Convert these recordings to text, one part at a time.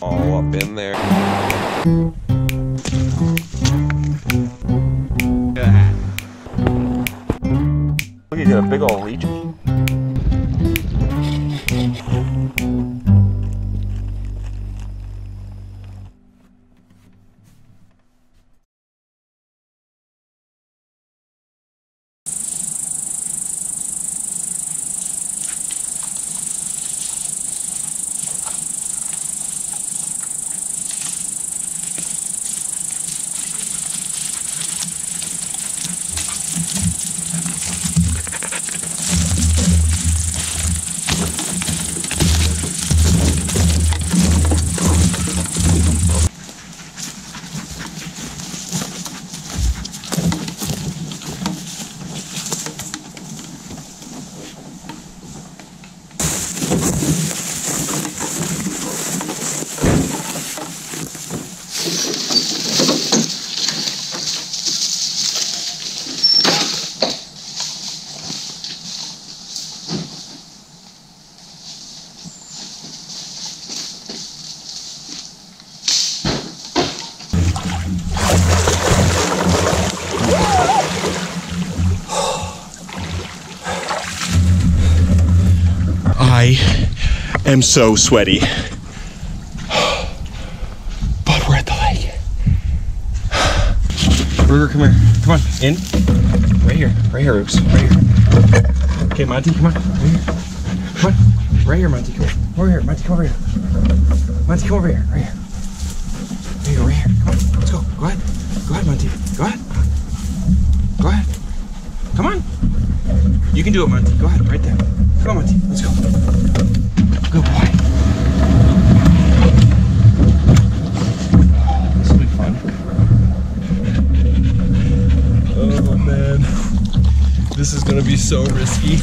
All up in there. Look, you got a big old leech. I am so sweaty, but we're at the lake. Ruger, come here. Come on, in. Right here, Oops. Right here. Okay, Monty, come on. Right here. Come on. Right here, Monty. Come over here. Monty, come over here. Monty, come over here. Right here. There you go, right here. Come on, let's go. Go ahead. Go ahead, Monty. Go ahead. Go ahead. Come on. You can do it, Monty. Go ahead, right there. Come on, Monty. Let's go. Good boy. This will be fun. Oh man, this is gonna be so risky.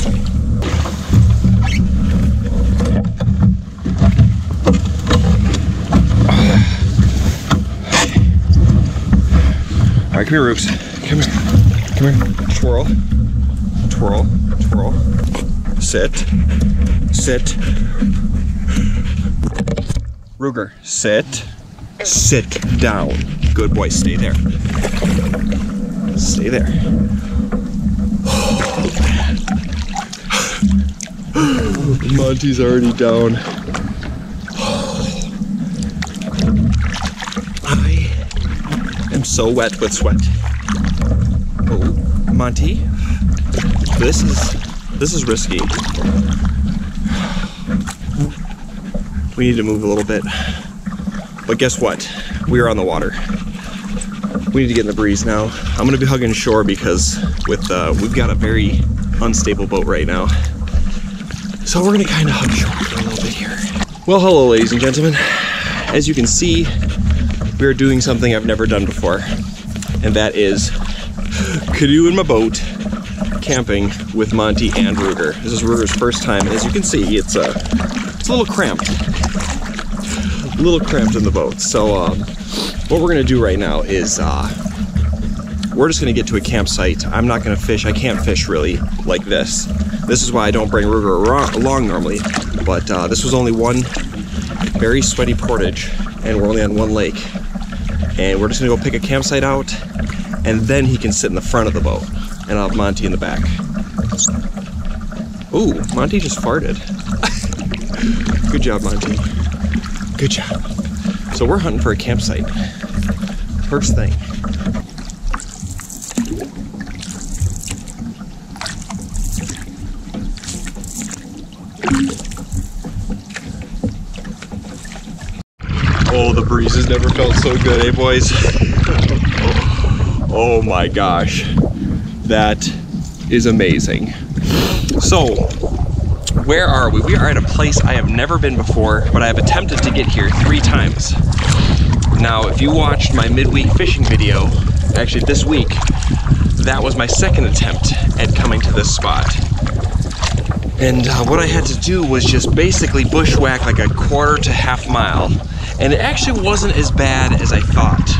All right, come here, Roops. Come here. Come here. Twirl. Twirl. Twirl. Sit. Sit. Ruger, sit. Sit down. Good boy, stay there. Stay there. Monty's already down. I am so wet with sweat. Oh, Monty, this is risky. We need to move a little bit. But guess what? We are on the water. We need to get in the breeze now. I'm gonna be hugging shore because we've got a very unstable boat right now. So we're gonna kind of hug shore for a little bit here. Well, hello, ladies and gentlemen. As you can see, we are doing something I've never done before, and that is canoe in my boat, camping with Monty and Ruger. This is Ruger's first time, and as you can see, it's a little cramped. A little cramped in the boat. So what we're gonna do right now is we're just gonna get to a campsite. I'm not gonna fish. I can't fish really like this. This is why I don't bring Ruger along normally. But this was only one very sweaty portage, and we're only on one lake. And we're just gonna go pick a campsite out, and then he can sit in the front of the boat, and I'll have Monty in the back. Ooh, Monty just farted. Good job, Monty. Good job. So we're hunting for a campsite. First thing. Oh, the breeze has never felt so good, eh, boys? Oh my gosh. That is amazing. So, where are we? We are at a place I have never been before, but I have attempted to get here 3 times. Now, if you watched my midweek fishing video, actually this week, that was my second attempt at coming to this spot. And what I had to do was just basically bushwhack like a quarter to half mile. And it actually wasn't as bad as I thought.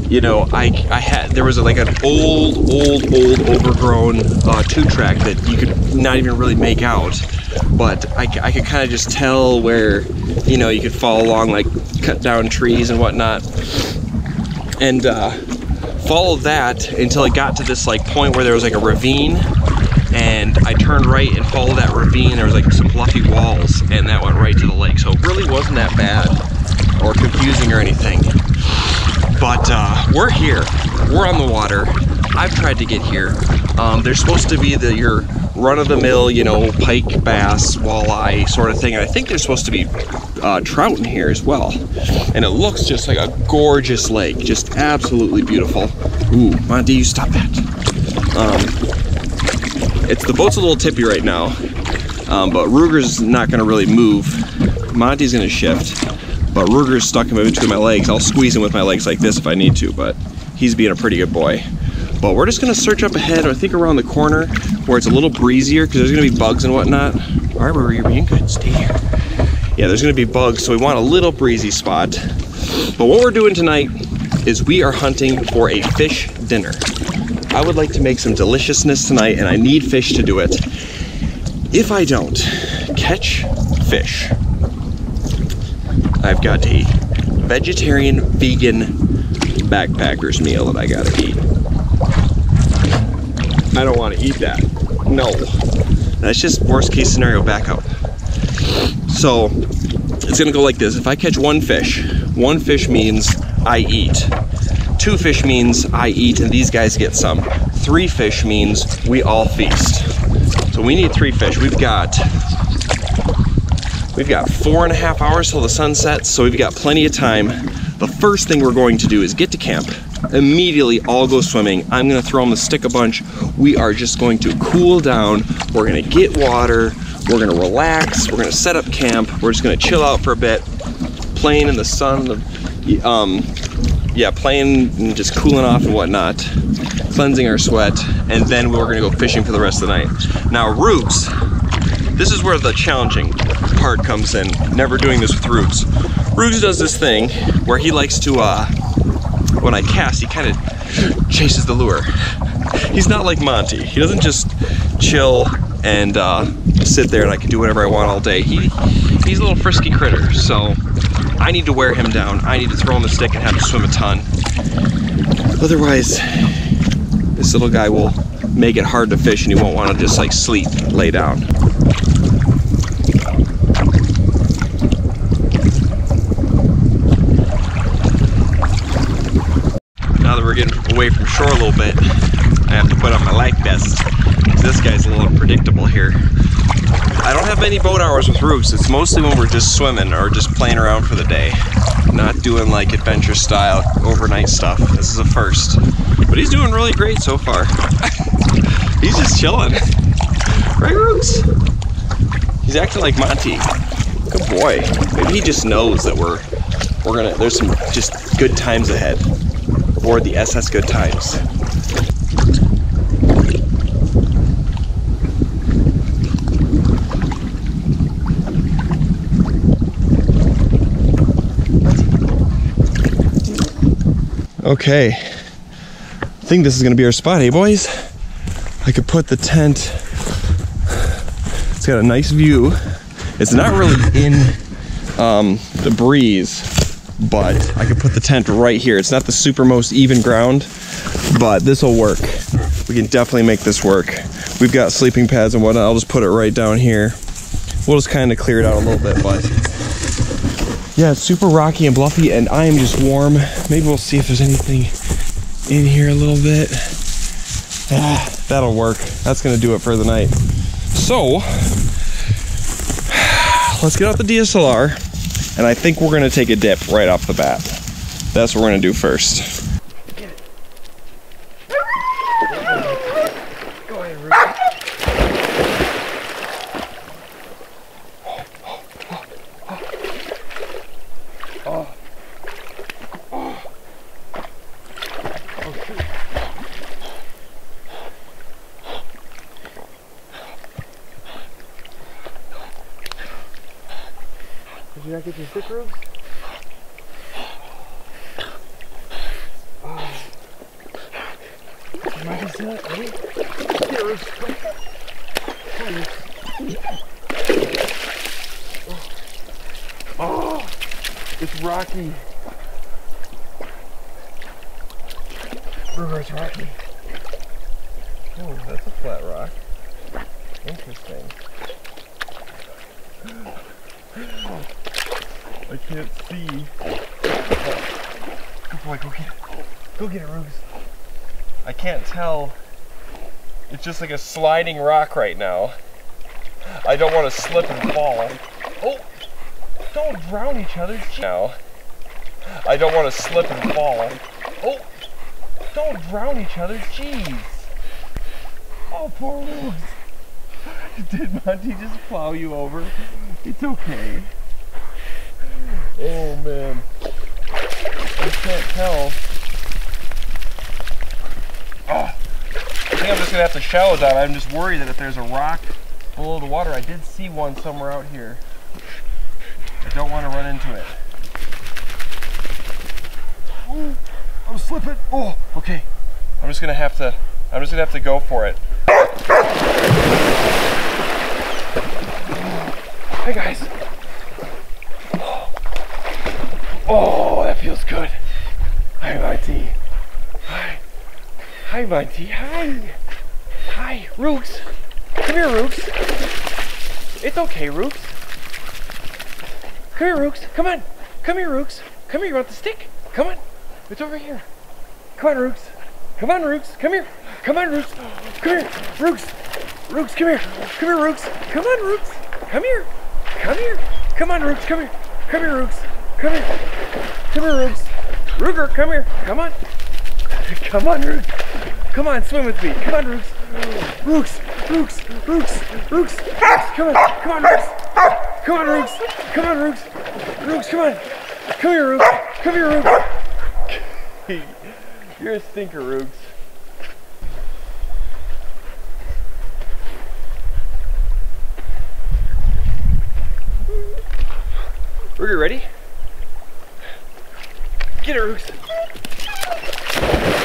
You know, there was like an old overgrown 2-track that you could not even really make out. but I could kind of just tell where, you know, you could follow along, like cut down trees and whatnot, and followed that until it got to this like point where there was like a ravine, and I turned right and followed that ravine. There was like some bluffy walls, and that went right to the lake. So it really wasn't that bad or confusing or anything. But we're here, we're on the water. I've tried to get here. There's supposed to be your run-of-the-mill, you know, pike, bass, walleye sort of thing. And I think there's supposed to be trout in here as well. And it looks just like a gorgeous lake, just absolutely beautiful. Ooh, Monty, you stop that. The boat's a little tippy right now, but Ruger's not gonna really move. Monty's gonna shift, but Ruger's stuck in between my legs. I'll squeeze him with my legs like this if I need to, but he's being a pretty good boy. But we're just gonna search up ahead, I think around the corner, where it's a little breezier, because there's gonna be bugs and whatnot. All right, Ruger, you're being good, stay here. Yeah, there's gonna be bugs, so we want a little breezy spot. But what we're doing tonight is we are hunting for a fish dinner. I would like to make some deliciousness tonight, and I need fish to do it. If I don't catch fish, I've got a vegetarian, vegan backpacker's meal that I gotta eat. I don't want to eat that. No. That's just worst case scenario backup. So it's gonna go like this. If I catch one fish means I eat. 2 fish means I eat and these guys get some. 3 fish means we all feast. So we need 3 fish. We've got 4.5 hours till the sun sets, so we've got plenty of time. The first thing we're going to do is get to camp. Immediately all go swimming. I'm gonna throw them the stick a bunch. We are just going to cool down. We're gonna get water. We're gonna relax. We're gonna set up camp. We're just gonna chill out for a bit, playing in the sun, playing and just cooling off and whatnot, cleansing our sweat, and then we're gonna go fishing for the rest of the night. Now Roots, this is where the challenging part comes in, never doing this with Roots. Roots does this thing where he likes to, when I cast, he kind of chases the lure. He's not like Monty. He doesn't just chill and sit there and I can do whatever I want all day. He's a little frisky critter, so I need to wear him down. I need to throw him the stick and have him swim a ton. Otherwise, this little guy will make it hard to fish and he won't want to just like sleep, lay down. Now that we're getting away from shore a little bit, I have to put on my life vest. This guy's a little unpredictable here. I don't have many boat hours with Roots. It's mostly when we're just swimming or just playing around for the day. Not doing like adventure style overnight stuff. This is a first. But he's doing really great so far. He's just chilling. Right, Roots? He's acting like Monty. Good boy. Maybe he just knows that there's some just good times ahead. Or the SS Good Times. Okay, I think this is gonna be our spot, hey boys? I could put the tent, it's got a nice view. It's not really in the breeze, but I could put the tent right here. It's not the super most even ground, but this will work. We can definitely make this work. We've got sleeping pads and whatnot. I'll just put it right down here. We'll just kind of clear it out a little bit, but yeah, it's super rocky and bluffy, and I am just warm. Maybe we'll see if there's anything in here a little bit. That'll work. That's gonna do it for the night. So, let's get out the DSLR, and I think we're gonna take a dip right off the bat. That's what we're gonna do first. Get it. Go ahead, Ruth. Did you not get your stick rope? Ready? Get Roots. Come on, Roots. Oh, it's rocky. River, it's rocky. Oh, that's a flat rock. Interesting. I can't see. Good boy, go get it. Go get it, Rubes. I can't tell. It's just like a sliding rock right now. I don't want to slip and fall. Oh, don't drown each other. Now, I don't want to slip and fall. Oh, don't drown each other. Jeez. Oh, poor Rubes. Did Monty just plow you over? It's okay. Oh man, I can't tell. Oh, I think I'm just gonna have to shallow dive. I'm just worried that if there's a rock below the water, I did see one somewhere out here. I don't want to run into it. Oh, I'm slipping. Oh, okay. I'm just gonna have to go for it. Hi guys. Oh, that feels good. Hi, Monty. Hi. Hi, Monty. Hi. Hi, Rooks. Come here, Rooks. It's okay, Rooks. Come here, Rooks. Come on. Come here, Rooks. Come here. You want the stick? Come on. It's over here. Come on, Rooks. Come on, Rooks. Come here. Come on, Rooks. Come here. Rooks. Rooks, come here. Come here, Rooks. Come on, Rooks. Come here. Come here. Come on, Rooks. Come here. Come here, Rooks. Come here. Come here, Rooks. Ruger, come here. Come on. Come on, Rooks. Come on, swim with me. Come on, Rooks. Rooks. Rooks. Rooks. Rooks. Come on. Come on, Rooks. Come on, Rooks. Come on, Rooks. Rooks, come on. Come here, Rooks. Come here, Rooks. You're a stinker, Rooks. Ruger, ready? Get it, Rooks.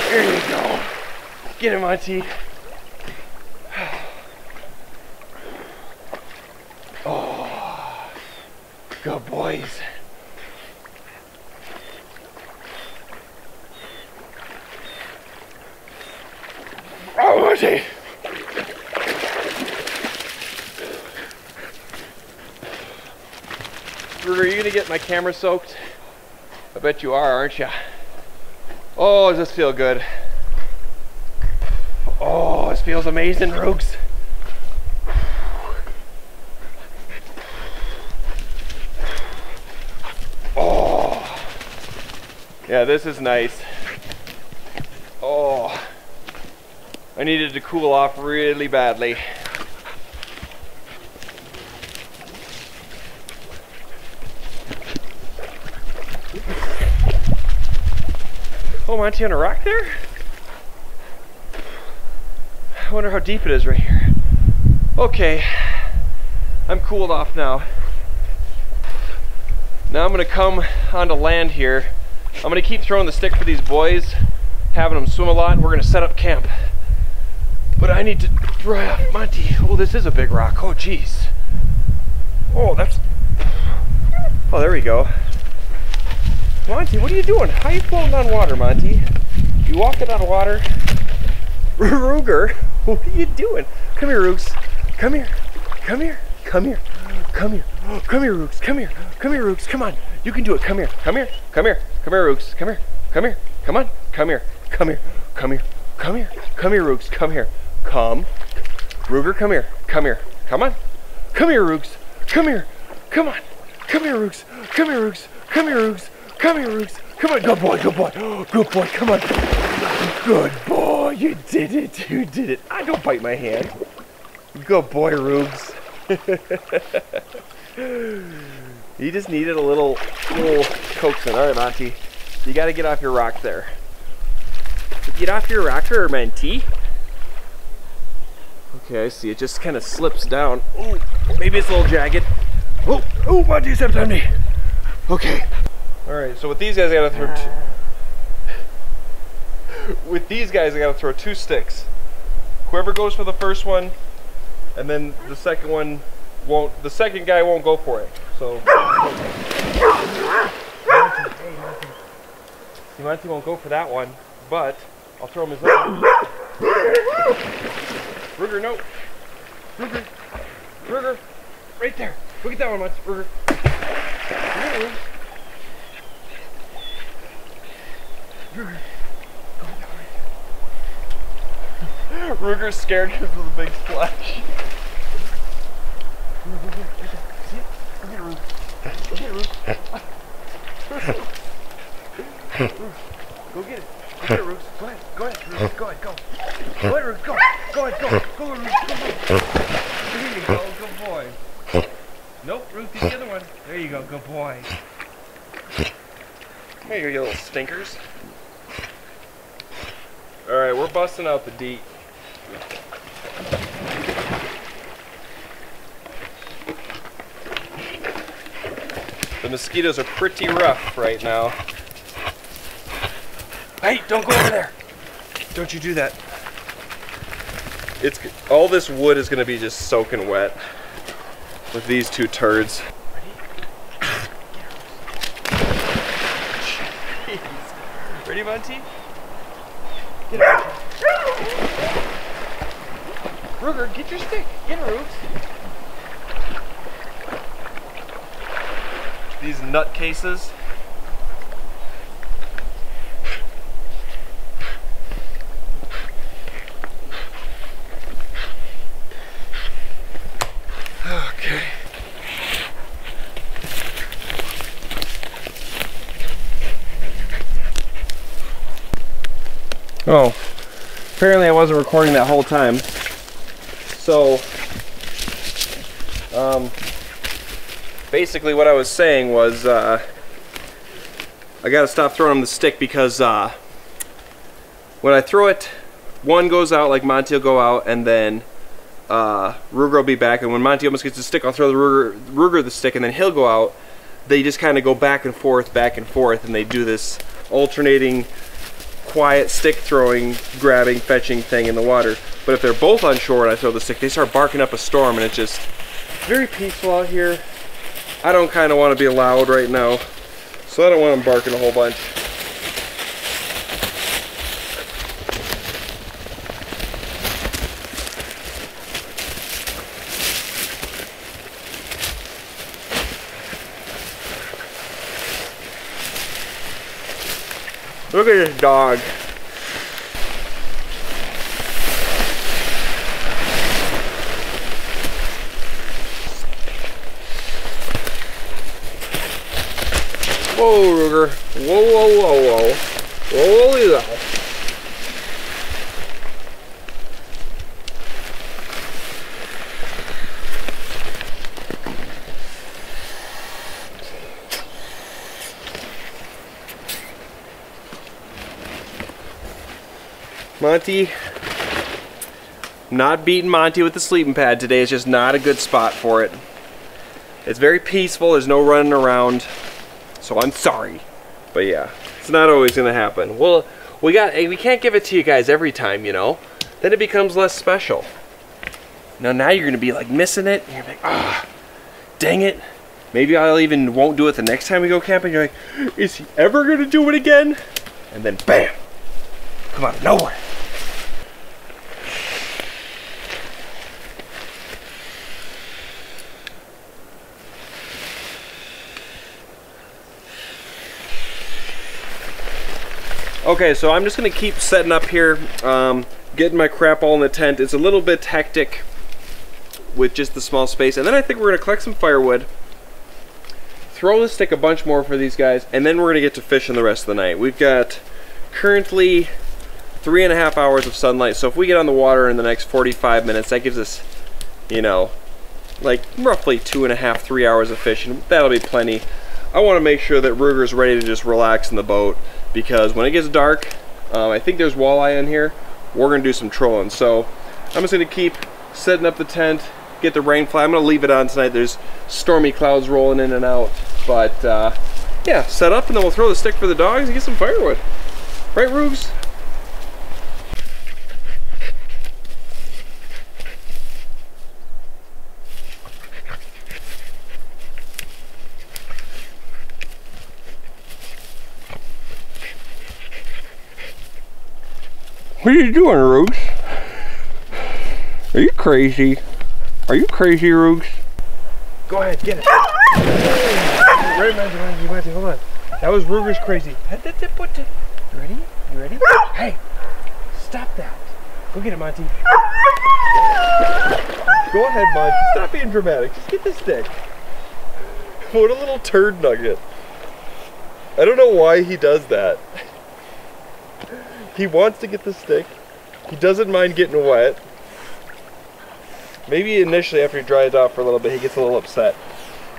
There you go. Get him, Monty. Oh, good boys. Oh, Monty. Ruger, are you gonna get my camera soaked? I bet you are, aren't you? Oh, does this feel good? Oh, this feels amazing, Rooks. Oh, yeah, this is nice. Oh, I needed to cool off really badly. Oh, Monty, on a rock there? I wonder how deep it is right here. Okay, I'm cooled off now. Now I'm gonna come onto land here. I'm gonna keep throwing the stick for these boys, having them swim a lot, and we're gonna set up camp. But I need to dry off. Monty, oh, this is a big rock. Oh, geez. Oh, that's... Oh, there we go. Monty, what are you doing? How are you floating on water, Monty? You walking on water? Ruger, what are you doing? Come here, Rooks. Come here. Come here. Come here. Come here. Come here, Rooks. Come here. Come here, Rooks. Come on. You can do it. Come here. Come here. Come here. Come here, Rooks. Come here. Come here. Come on. Come here. Come here. Come here. Come here. Come here, Rooks. Come here. Come. Ruger, come here. Come here. Come on. Come here, Rooks. Come here. Come on. Come here, Rooks. Come here, Rooks. Come here, Rooks. Come here, Rooks. Come on. Good boy. Good boy. Good boy. Come on. Good boy. You did it. You did it. I don't bite my hand. Good boy, Roogs. He just needed a little coaxing. All right, Monty. You got to get off your rock there. Get off your rocker, Monty. Okay, I see. It just kind of slips down. Ooh, maybe it's a little jagged. Oh, oh, Monty stepped on me. Okay. All right. So with these guys, I gotta throw two sticks. Whoever goes for the first one, and then the second one won't. The second guy won't go for it. So. Monty won't go for that one, but I'll throw him his own. Ruger, no. Ruger. Ruger. Right there. Look at that one, Monty. Ruger. Ruger. Ruger. Ruger's scared because of the big splash. See it? Look at Ruger. Look at Ruger. Go get it. Go get it, Ruger. Go ahead. Go ahead, Ruger. Go ahead. Go. Go ahead, Ruger. Go. Go ahead. Go. Go, Ruger. Go. There you go. Good boy. Nope, Ruger, get the other one. There you go. Good boy. There you go, you little stinkers. Alright, we're busting out the DEET. The mosquitoes are pretty rough right now. Hey, don't go over there. Don't you do that. It's all this wood is going to be just soaking wet with these two turds. Ready? Ready, Monty? Get out. Ruger, get your stick. Get her, Roots. These nutcases. Okay. Oh, apparently I wasn't recording that whole time. So, basically what I was saying was, I gotta stop throwing him the stick because, when I throw it, one goes out, like Monty will go out, and then, Ruger will be back, and when Monty almost gets the stick, I'll throw the Ruger the stick, and then he'll go out. They just kind of go back and forth, and they do this alternating quiet stick throwing, grabbing, fetching thing in the water. But if they're both on shore and I throw the stick, they start barking up a storm, and it's just very peaceful out here. I don't kind of want to be loud right now, so I don't want them barking a whole bunch. Look at this dog. Whoa, Ruger. Whoa, whoa, whoa, whoa. Whoa, whoa. Monty, not beating Monty with the sleeping pad today. It's just not a good spot for it. It's very peaceful. There's no running around. So I'm sorry. But yeah, it's not always going to happen. Well, we can't give it to you guys every time, you know. Then it becomes less special. Now you're going to be like missing it. And you're like, ah, dang it. Maybe I'll even won't do it the next time we go camping. You're like, is he ever going to do it again? And then bam. Come out of nowhere. Okay, so I'm just gonna keep setting up here, getting my crap all in the tent. It's a little bit hectic with just the small space, and then I think we're gonna collect some firewood, throw the stick a bunch more for these guys, and then we're gonna get to fishing the rest of the night. We've got currently 3.5 hours of sunlight, so if we get on the water in the next 45 minutes, that gives us, you know, like roughly 2.5, 3 hours of fishing. That'll be plenty. I want to make sure that Ruger's ready to just relax in the boat, because when it gets dark, I think there's walleye in here. We're gonna do some trolling, so I'm just gonna keep setting up the tent, get the rain fly. I'm gonna leave it on tonight. There's stormy clouds rolling in and out, but yeah, set up, and then we'll throw the stick for the dogs and get some firewood. Right, Rugs? What are you doing, Roogs? Are you crazy? Are you crazy, Roogs? Go ahead, get it. Right, Monty, hold on. That was Ruger's crazy. You ready? You ready? Hey, stop that. Go get it, Monty. Go ahead, Monty. Stop being dramatic. Just get the stick. What a little turd nugget. I don't know why he does that. He wants to get the stick. He doesn't mind getting wet. Maybe initially after he dries off for a little bit, he gets a little upset.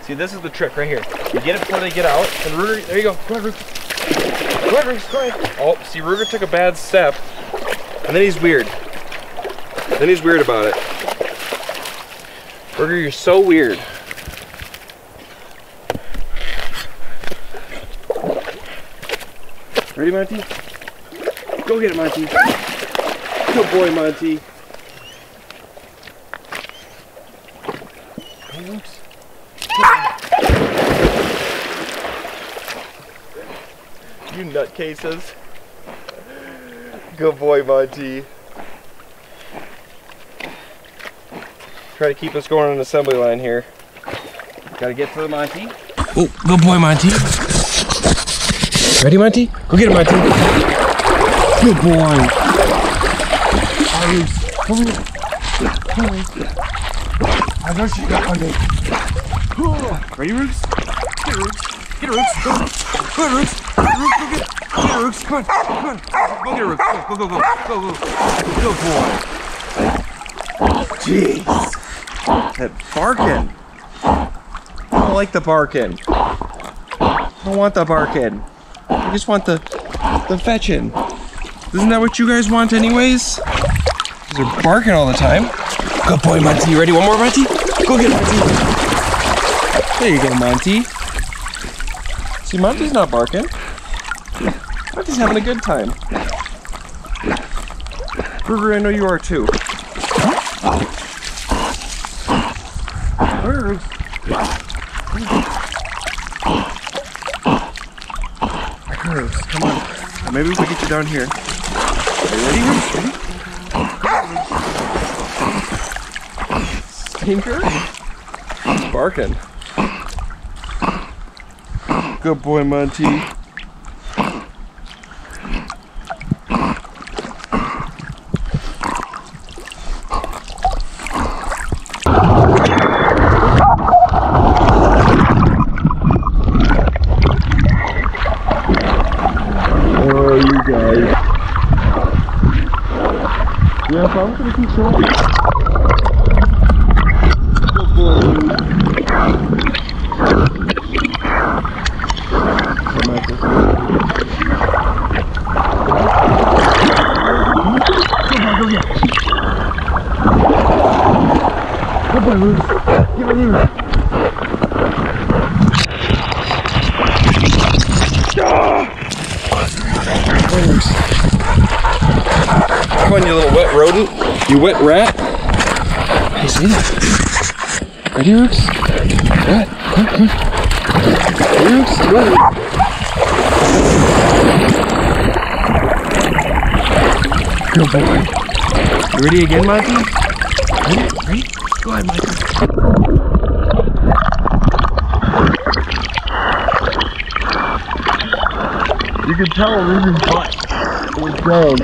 See, this is the trick right here. You get it before they get out, and Ruger, there you go. Go ahead, Ruger. Go ahead, Ruger, go ahead. Oh, see, Ruger took a bad step, and then he's weird. Then he's weird about it. Ruger, you're so weird. Ready, Monty? Go get it, Monty. Good boy, Monty. Hey, oops. You nutcases. Good boy, Monty. Try to keep us going on an assembly line here. Gotta get to the Monty. Oh, good boy, Monty. Ready, Monty? Go get it, Monty. Good boy. I know she got one. Ready, Roots? Get it, Roots. Get it, Roots. Go. Go ahead, Roots. Go get it. Get it, Roots. Come on. Come on. Go get it, Roots. Go, go, go. Go, go. Good boy. Jeez. That barking. I don't like the barking. I don't want the barking. I just want the fetching. Isn't that what you guys want anyways? Because they're barking all the time. Good boy, Monty. You ready? One more, Monty? Go get it, Monty. There you go, Monty. See, Monty's not barking. Monty's having a good time. Ruger, I know you are too. Come on. Maybe we can get you down here. Are you ready? Ready? Stinker? He's barking. Good boy, Monty. Yeah, so I'm gonna keep going. Good boy. Go get it. Good boy, Ruth. Give it here. Come on, you little wet rodent. You wet rat. Hey, see that? Ready, Rooks? What? Come on, come on. Rooks, ready. Good boy. You ready again, Monty? Ready? Ready? Go ahead, Monty. You can tell Ruger's butt. It's down.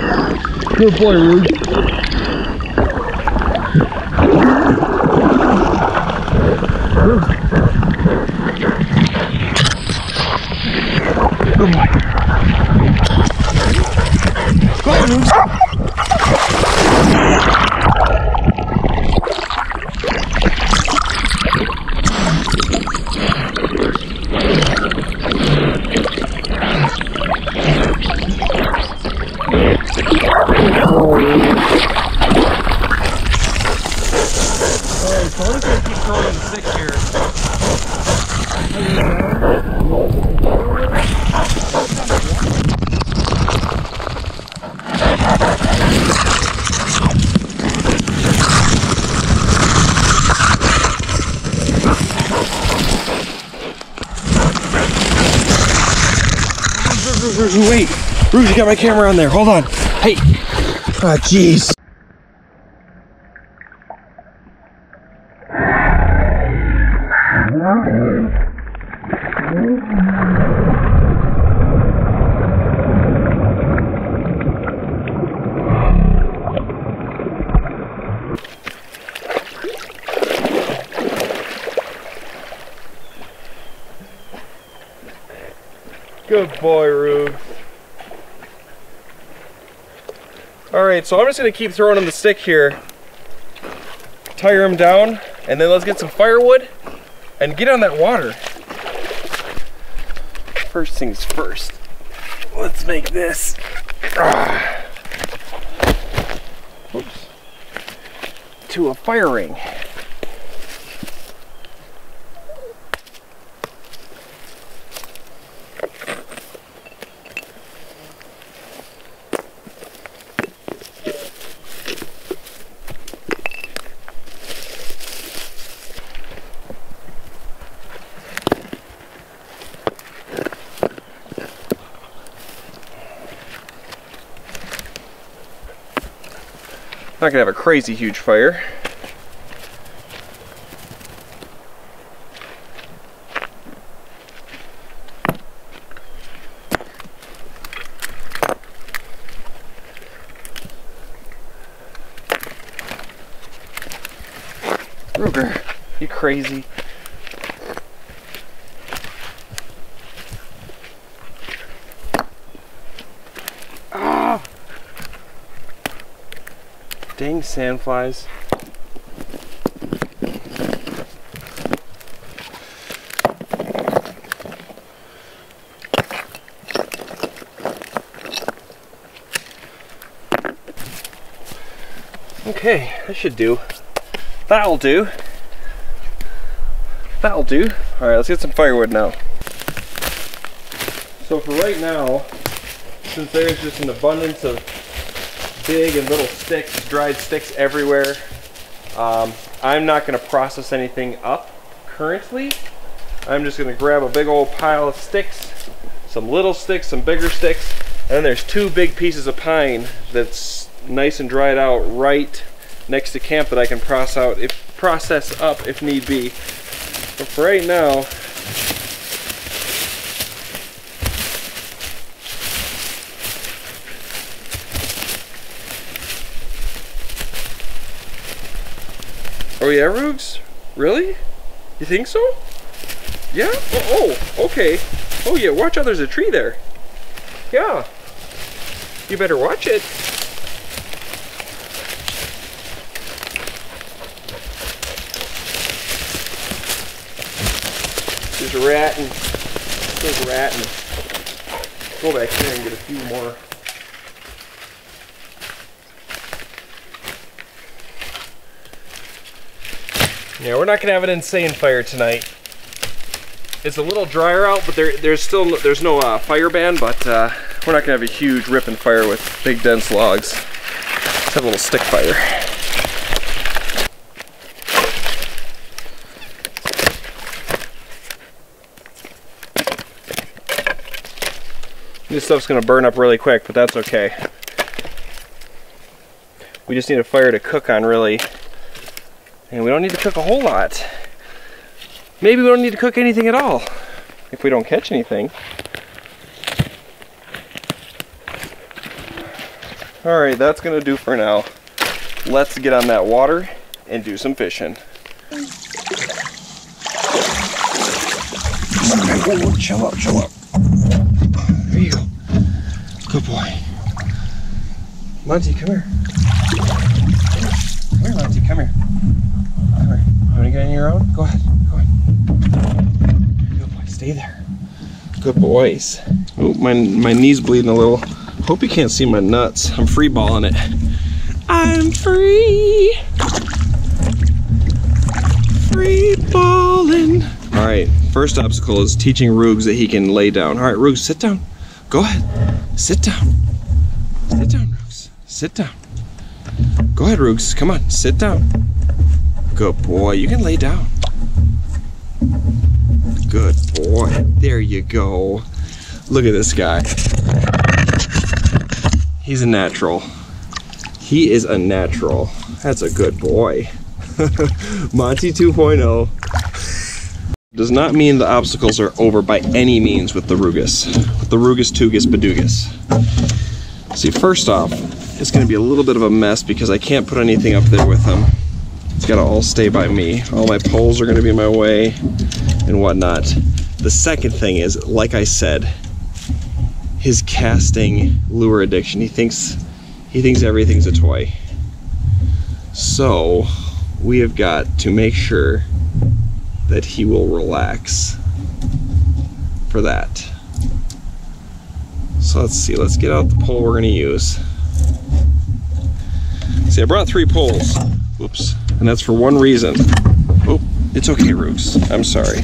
Good boy, Ruge. Good boy. Go ahead, Ruge. So I'm just going to keep throwing the stick here. Wait, Ruge, you got my camera on there. Hold on. Hey, Ah, jeez. Good boy, Rube. Alright, so I'm just going to keep throwing him the stick here. Tire him down, and then let's get some firewood and get on that water. First things first. Let's make this. Oops. To a fire ring. Not gonna have a crazy huge fire. Ruger, you crazy. Dang sandflies. Okay, that should do. That'll do. That'll do. Alright, let's get some firewood now. So for right now, since there's just an abundance of big and little sticks, dried sticks everywhere, I'm not going to process anything up currently. I'm just going to grab a big old pile of sticks, some little sticks, some bigger sticks, and then there's 2 big pieces of pine that's nice and dried out right next to camp that I can process up if need be. But for right now, oh yeah, Roogs? Really? You think so? Yeah? Oh, okay. Oh yeah, watch out, there's a tree there. Yeah. You better watch it. There's a rat and there's a rat and go back here and get a few more. Yeah, we're not gonna have an insane fire tonight. It's a little drier out, but there's no fire ban, but we're not gonna have a huge ripping fire with big dense logs. Let's have a little stick fire. This stuff's gonna burn up really quick, but that's okay. We just need a fire to cook on, really. And we don't need to cook a whole lot. Maybe we don't need to cook anything at all, if we don't catch anything. Alright, that's gonna do for now. Let's get on that water and do some fishing. Oh, chill up, chill up. There you go. Good boy. Monty, come here. Come here, Monty, come here. Come here. You wanna get on your own? Go ahead. Go ahead. Good boy, stay there. Good boys. Oh, my knee's bleeding a little. Hope you can't see my nuts. I'm free balling it. I'm free. Free balling. Alright, first obstacle is teaching Roogs that he can lay down. Alright, Roogs, sit down. Go ahead. Sit down. Sit down, Roogs. Sit down. Go ahead, Roogs. Come on, sit down. Good boy. You can lay down. Good boy. There you go. Look at this guy. He's a natural. He is a natural. That's a good boy. Monty 2.0. Does not mean the obstacles are over by any means with the Rugus. With the Rugus Tugus Badugus. See, first off, it's going to be a little bit of a mess because I can't put anything up there with him. It's got to all stay by me. All my poles are going to be in my way and whatnot. The second thing is, like I said, his casting lure addiction. He thinks everything's a toy. So we have got to make sure that he will relax for that. So let's see, let's get out the pole we're gonna use. See, I brought 3 poles. Oops. And that's for one reason. Oh, it's okay, Rooks. I'm sorry.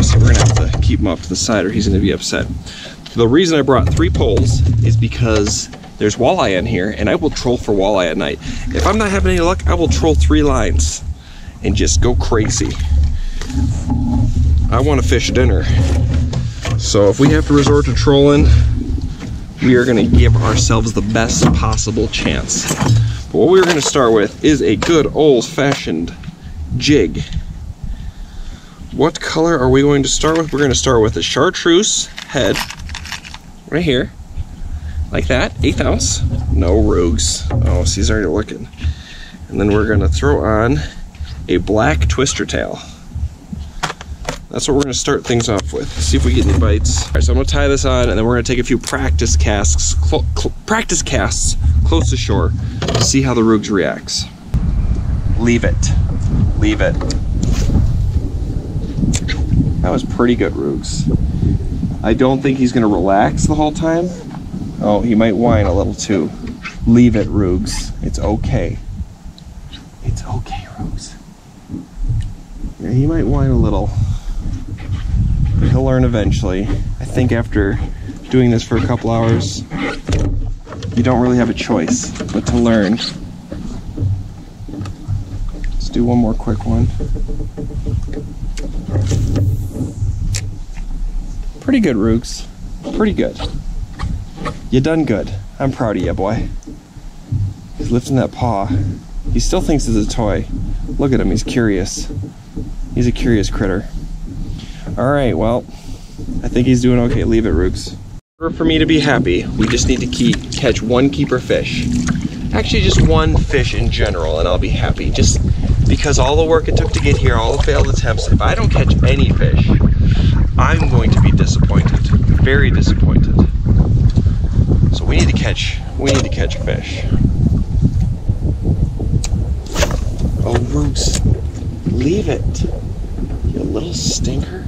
So we're gonna have to keep him off to the side or he's gonna be upset. The reason I brought 3 poles is because there's walleye in here and I will troll for walleye at night. If I'm not having any luck, I will troll 3 lines and just go crazy. I want to fish dinner. So if we have to resort to trolling, we are going to give ourselves the best possible chance. But what we're going to start with is a good old-fashioned jig. What color are we going to start with? We're going to start with a chartreuse head, right here, like that, 1/8 ounce, no rogues. Oh, see, he's already looking. And then we're going to throw on a black twister tail. That's what we're going to start things off with. See if we get any bites. All right, so I'm going to tie this on, and then we're going to take a few practice casts close to shore to see how the Rugs reacts. Leave it. Leave it. That was pretty good, Rugs. I don't think he's going to relax the whole time. Oh, he might whine a little too. Leave it, Rugs. It's okay. It's okay, Rugs. Yeah, he might whine a little. He'll learn eventually. I think after doing this for a couple hours, you don't really have a choice but to learn. Let's do one more quick one. Pretty good, Rugs. Pretty good. You done good. I'm proud of you, boy. He's lifting that paw. He still thinks it's a toy. Look at him, he's curious. He's a curious critter. Alright, well, I think he's doing okay. Leave it, Rugs. For me to be happy, we just need to catch 1 keeper fish. Actually, just 1 fish in general, and I'll be happy. Just because all the work it took to get here, all the failed attempts, if I don't catch any fish, I'm going to be disappointed. Very disappointed. So we need to catch a fish. Oh, Rugs, leave it. You little stinker.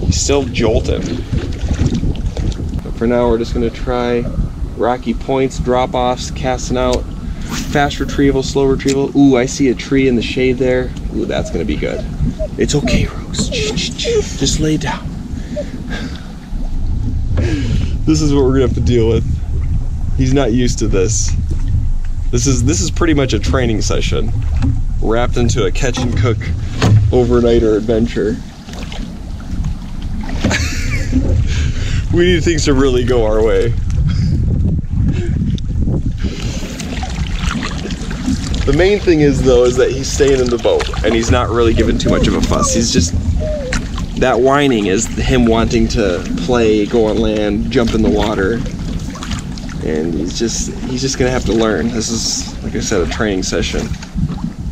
He's still jolting. But for now, we're just gonna try rocky points, drop-offs, casting out, fast retrieval, slow retrieval. Ooh, I see a tree in the shade there. Ooh, that's gonna be good. It's okay, Rose. Just lay down. This is what we're gonna have to deal with. He's not used to this. This is pretty much a training session wrapped into a catch and cook overnighter adventure. We need things to really go our way. The main thing is though is that he's staying in the boat and he's not really giving too much of a fuss. He's just, that whining is him wanting to play, go on land, jump in the water. And he's just gonna have to learn. This is, like I said, a training session.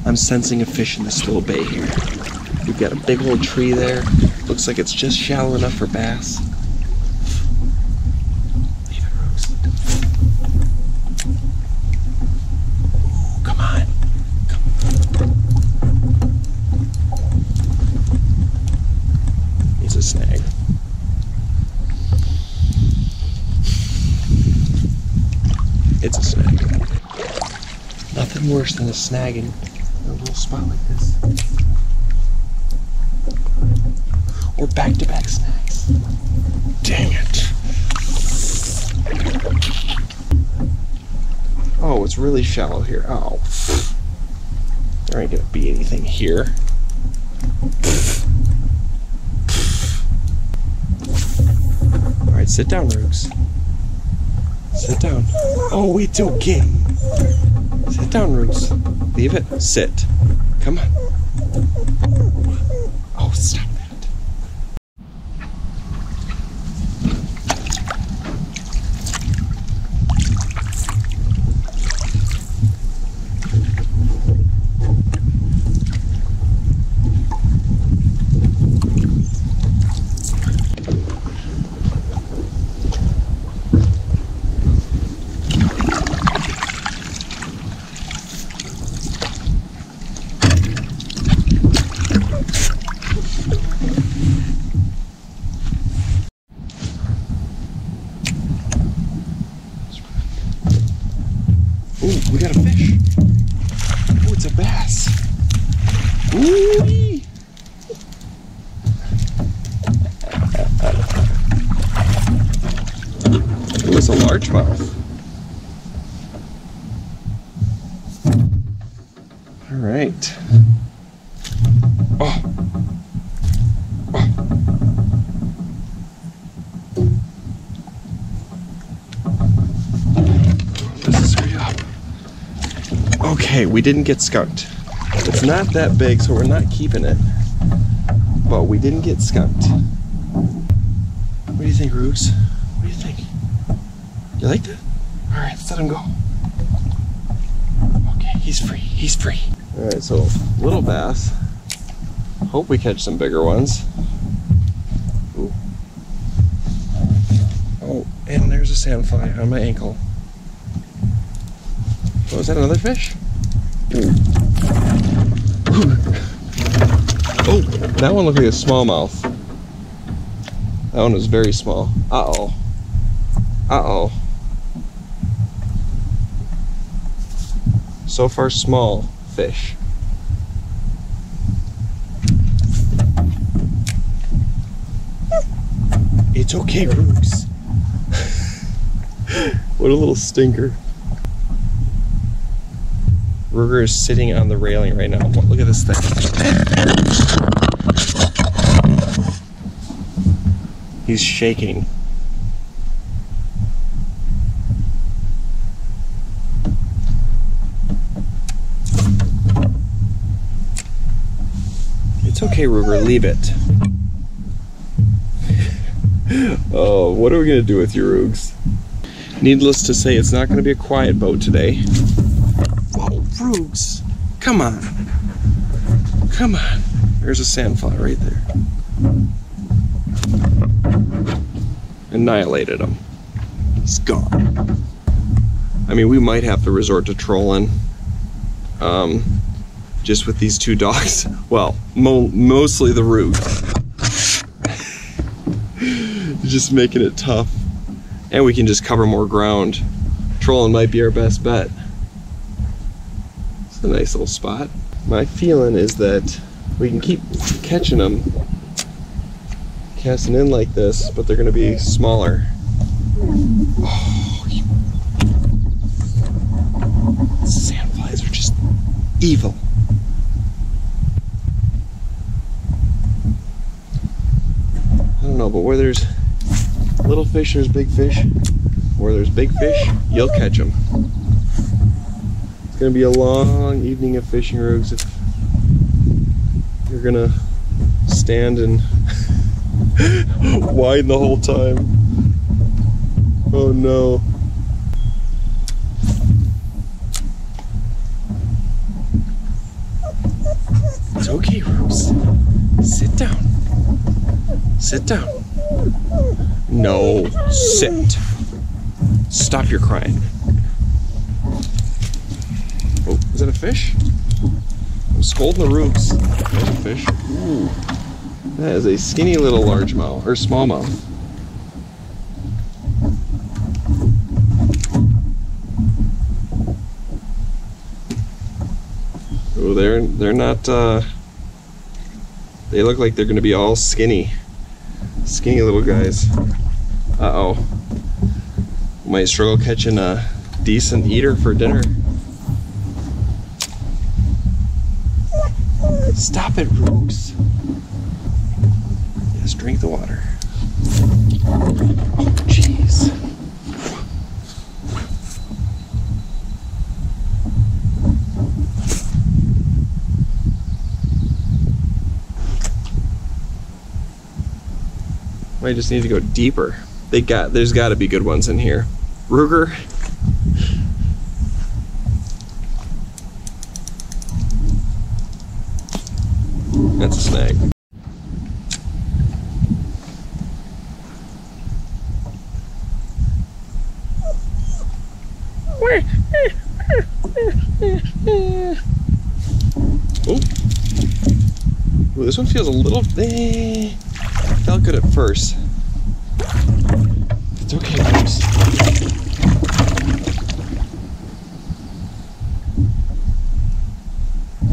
I'm sensing a fish in this little bay here. We've got a big old tree there. Looks like it's just shallow enough for bass. Leave it, Rose. Ooh, come on. It's a snag. It's a snag. Nothing worse than a snagging a little spot like this. Or back-to-back snags. Dang it. Oh, it's really shallow here. Oh. There ain't gonna be anything here. Alright, sit down, Rugs. Sit down. Oh, it's okay. Sit down, Roots. Leave it. Sit. Come on. Oh, stop that. Ooh, we got a fish. Oh, it's a bass. Ooh-wee. Ooh, it's a largemouth. All right. Oh. Oh. This is hurry up. Okay, we didn't get skunked. It's not that big, so we're not keeping it. But we didn't get skunked. What do you think, Roogs? What do you think? You like that? Alright, let's let him go. Okay, he's free. He's free. Alright, so little bass. Hope we catch some bigger ones. Ooh. Oh, and there's a sandfly on my ankle. Oh, is that another fish? Ooh. Oh, that one looked like a smallmouth. That one was very small. Uh-oh. Uh-oh. So far, small fish. It's okay, Roogs. What a little stinker. Ruger is sitting on the railing right now. Look at this thing. He's shaking. It's okay, Ruger, leave it. Oh, what are we gonna do with you, Roogs? Needless to say, it's not gonna be a quiet boat today. Whoa, Roogs, come on. Come on. There's a sandfly right there. Annihilated him. He's gone. I mean, we might have to resort to trolling. Just with these two dogs. Well, mostly the Roog. Just making it tough. And we can just cover more ground. Trolling might be our best bet. It's a nice little spot. My feeling is that we can keep catching them, casting in like this, but they're gonna be smaller. Oh, sandflies are just evil. I don't know, but where there's little fish, there's big fish. Where there's big fish, you'll catch them. It's gonna be a long evening of fishing, Roogs, if you're gonna stand and whine the whole time. Oh no. It's okay, Roogs. Sit down. Sit down. No, sit. Stop your crying. Oh, is that a fish? I'm scolding the Roogs. There's a fish. Ooh. That is a skinny little largemouth, or smallmouth. Oh, they're not, they look like they're gonna be all skinny. Skinny little guys. Uh-oh. Might struggle catching a decent eater for dinner. Stop it, Roogs. Yes, drink the water. Oh, jeez. Might just need to go deeper. There's got to be good ones in here. Ruger. That's a snag. Oh. Ooh, this one feels a little... felt good at first. It's okay, folks.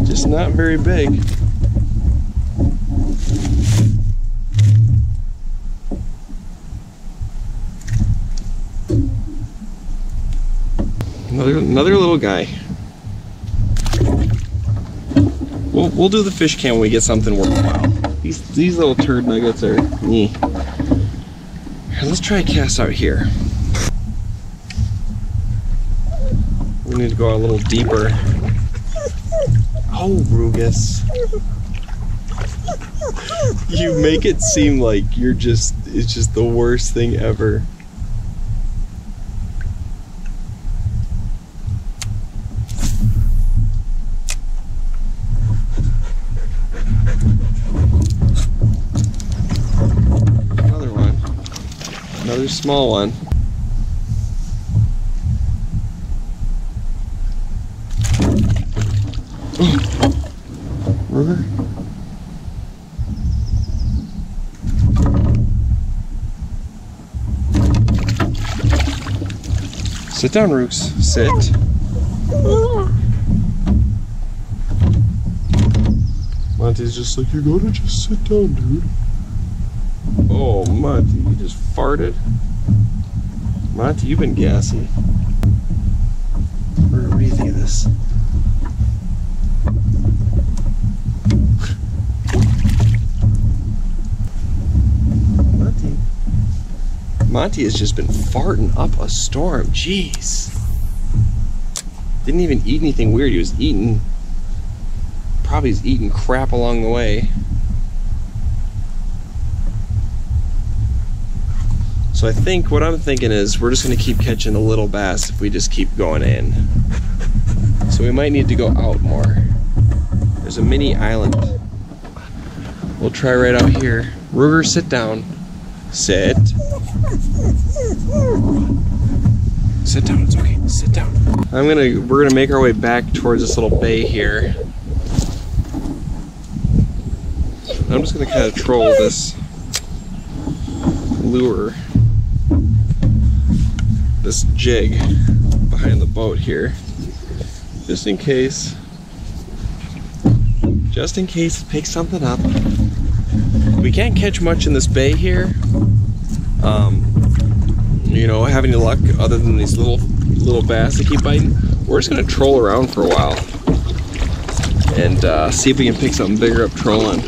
Just not very big. Another little guy. We'll do the fish cam when we get something worthwhile. These little turd nuggets are Here, let's try a cast out here. We need to go a little deeper. Oh, Rugus. You make it seem like it's just the worst thing ever. Another small one. Ruger. Sit down, Rooks. Sit. Monty's just like, you gotta just sit down, dude. Oh, Monty, you just farted. Monty, you've been gassy. What do you think of this? Monty has just been farting up a storm. Jeez. Didn't even eat anything weird. He was eating... Probably he's eating crap along the way. So I think what I'm thinking is we're just going to keep catching the little bass if we just keep going in. So we might need to go out more. There's a mini island. We'll try right out here. Ruger, sit down. Sit. Sit down, it's okay. Sit down. We're gonna make our way back towards this little bay here. I'm just gonna kind of troll this lure, this jig behind the boat here, just in case it picks something up. We can't catch much in this bay here. You know, have any luck other than these little bass that keep biting. We're just gonna troll around for a while and see if we can pick something bigger up trolling.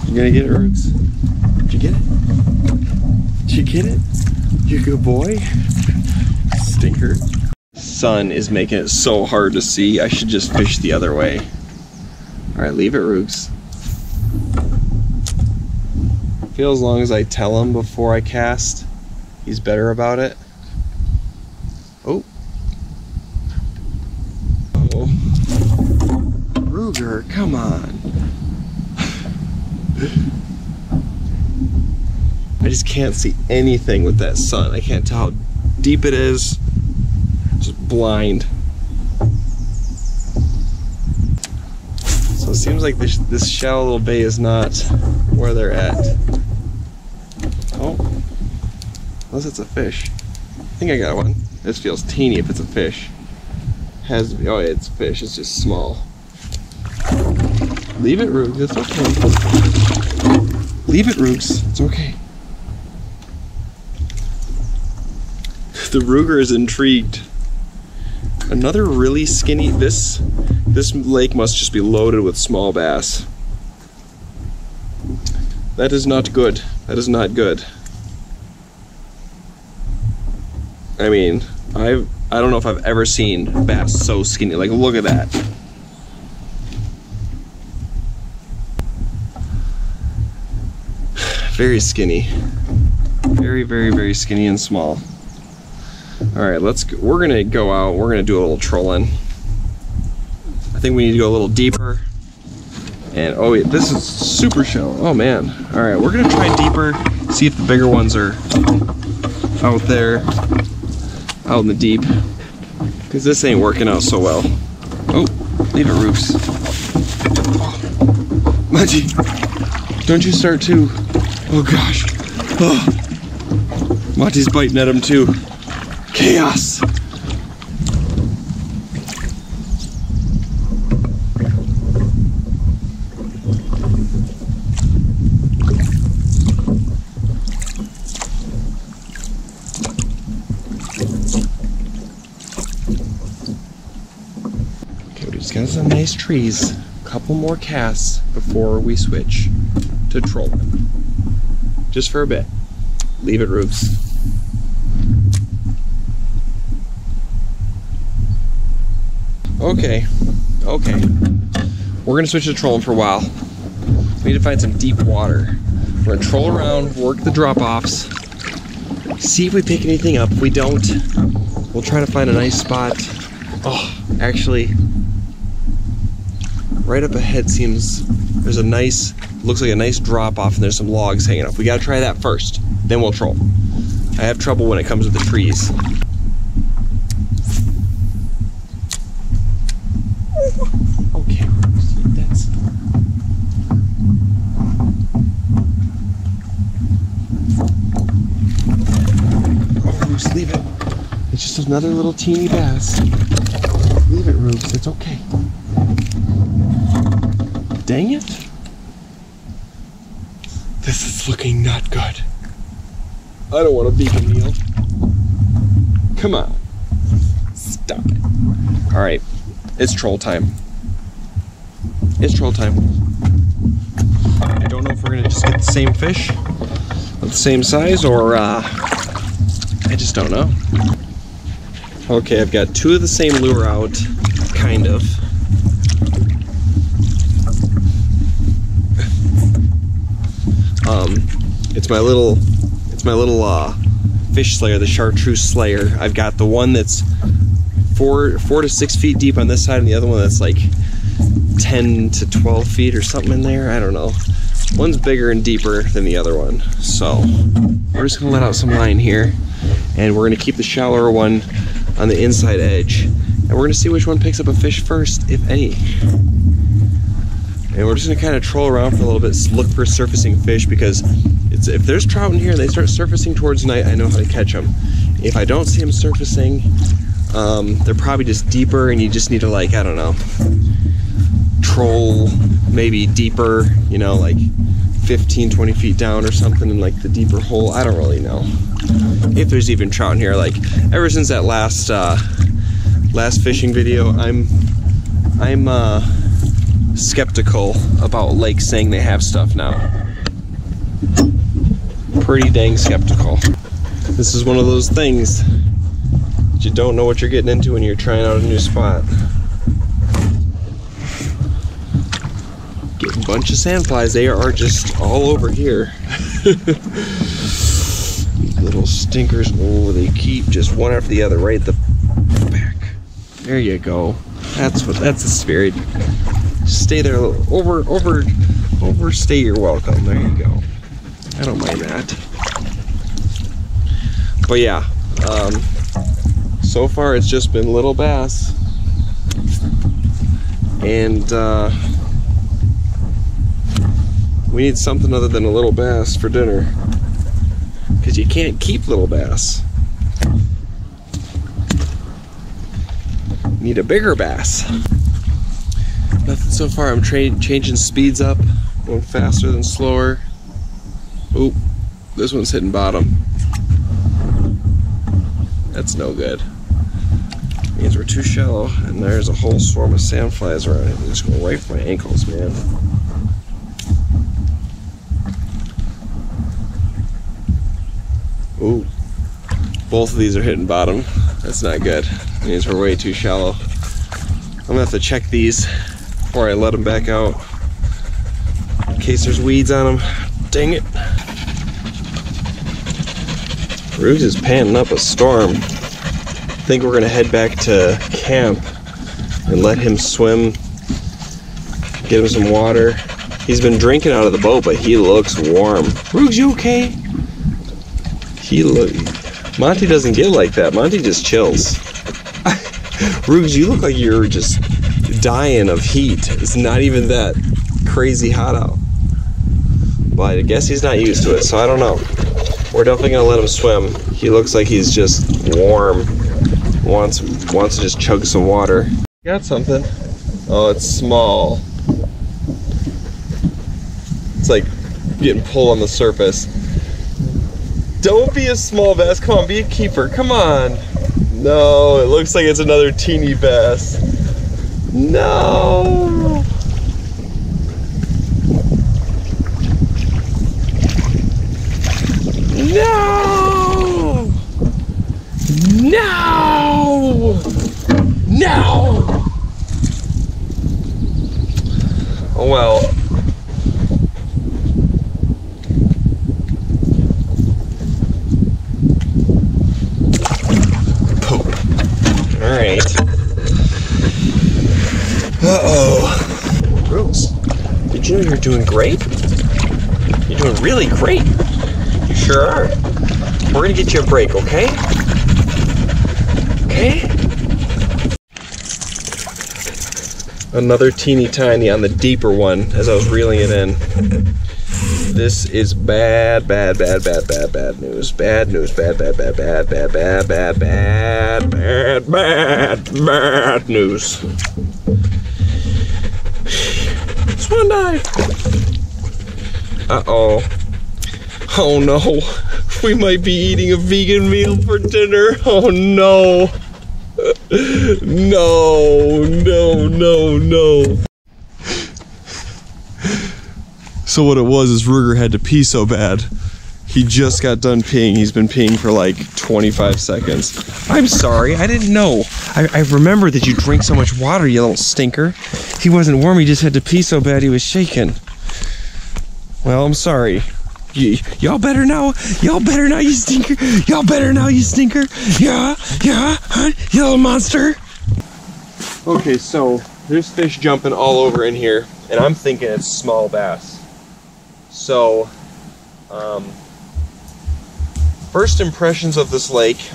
You gonna get it, Roots? Did you get it? Did you get it? You good boy? Stinker. Sun is making it so hard to see. I should just fish the other way. Alright, leave it, Rooks. I feel as long as I tell him before I cast, he's better about it. Oh. Oh. Ruger, come on. I just can't see anything with that sun. I can't tell how deep it is. Just blind. So it seems like this shallow little bay is not where they're at. Oh, unless it's a fish. I think I got one. This feels teeny if it's a fish. Has to be. Oh yeah, it's a fish. It's just small. Leave it, Roogs. It's okay. Leave it, Roogs. It's okay. The Ruger is intrigued. Another really skinny. This lake must just be loaded with small bass. That is not good. That is not good. I mean, I don't know if I've ever seen bass so skinny. Like, look at that. Very skinny. Very, very, very skinny and small. All right, we're gonna go out. We're gonna do a little trolling. I think we need to go a little deeper. And oh, wait, this is super shallow. Oh man. All right, we're gonna try deeper. See if the bigger ones are out there, out in the deep. Cause this ain't working out so well. Oh, leave it, Roofs. Oh. Monty, don't you start too. Oh gosh. Oh. Monty's biting at him too. Chaos. Okay, we just got some nice trees. A couple more casts before we switch to trolling. Just for a bit. Leave it, Roofs. Okay. We're gonna switch to trolling for a while. We need to find some deep water. We're gonna troll around, work the drop-offs, see if we pick anything up. If we don't, we'll try to find a nice spot. Oh, actually, right up ahead there's a nice, looks like a nice drop-off and there's some logs hanging up. We gotta try that first, then we'll troll. I have trouble when it comes with the trees. Okay, that's... Oh, Roofs, leave it. It's just another little teeny bass. Leave it, Roofs, it's okay. Dang it. This is looking not good. I don't want a beacon meal. Come on. Stop it. Alright. It's troll time. It's troll time. I don't know if we're gonna just get the same fish of the same size or I just don't know. Okay, I've got two of the same lure out, kind of. It's my little fish slayer, the chartreuse slayer. I've got the one that's 4 to 6 feet deep on this side, and the other one that's like 10 to 12 feet or something in there. I don't know. One's bigger and deeper than the other one. So we're just gonna let out some line here, and we're gonna keep the shallower one on the inside edge, and we're gonna see which one picks up a fish first, if any. And we're just gonna kind of troll around for a little bit, look for surfacing fish, because if there's trout in here and they start surfacing towards night, I know how to catch them. If I don't see them surfacing, they're probably just deeper, and you just need to, like, I don't know, troll maybe deeper, you know, like 15, 20 feet down or something in like the deeper hole. I don't really know if there's even trout in here. Like, ever since that last fishing video, I'm skeptical about lakes saying they have stuff now. Pretty dang skeptical. This is one of those things that you don't know what you're getting into when you're trying out a new spot. Getting a bunch of sandflies. They are just all over here. These little stinkers. Oh, they keep just one after the other right at the back. There you go. That's the spirit. Stay there a little. Overstay your welcome. There you go. I don't mind that. But yeah, so far it's just been little bass. And we need something other than a little bass for dinner, because you can't keep little bass. You need a bigger bass. Nothing so far. I'm changing speeds up, going faster than slower. Oop, this one's hitting bottom. That's no good. Means we're too shallow, and there's a whole swarm of sandflies around it. They're just going right for my ankles, man. Ooh, Both of these are hitting bottom. That's not good. It means we're way too shallow. I'm gonna have to check these before I let them back out, in case there's weeds on them. Dang it. Ruggs is panting up a storm. I think we're gonna head back to camp and let him swim, get him some water. He's been drinking out of the boat, but he looks warm. Ruggs, you okay? Monty doesn't get like that. Monty just chills. Ruggs, you look like you're just dying of heat. It's not even that crazy hot out. But I guess he's not used to it, so I don't know. We're definitely gonna let him swim. He looks like he's just warm. Wants to just chug some water. Got something. Oh, it's small. It's like getting pulled on the surface. Don't be a small bass. Come on, be a keeper. Come on. No, it looks like it's another teeny bass. No. No. No. No. Oh well. Alright. Uh-oh. Ruggs, did you know you're doing great? You're doing really great. You sure are. We're gonna get you a break, okay? Okay? Another teeny tiny on the deeper one as I was reeling it in. This is bad, bad, bad, bad, bad, bad news. Bad news, bad, bad, bad, bad, bad, bad, bad, bad, bad, bad, bad news. Swan dive. Uh-oh. Oh no. We might be eating a vegan meal for dinner. Oh no. No, no, no, no. So what it was is Ruger had to pee so bad. He just got done peeing. He's been peeing for like 25 seconds. I'm sorry, I didn't know. I remember that you drink so much water, you little stinker. He wasn't warm, he just had to pee so bad he was shaking. Well, I'm sorry. Y'all better know. Y'all better know, you stinker. Y'all better know, you stinker. Yeah, huh, you little monster. Okay, so there's fish jumping all over in here, and I'm thinking it's small bass. So, first impressions of this lake,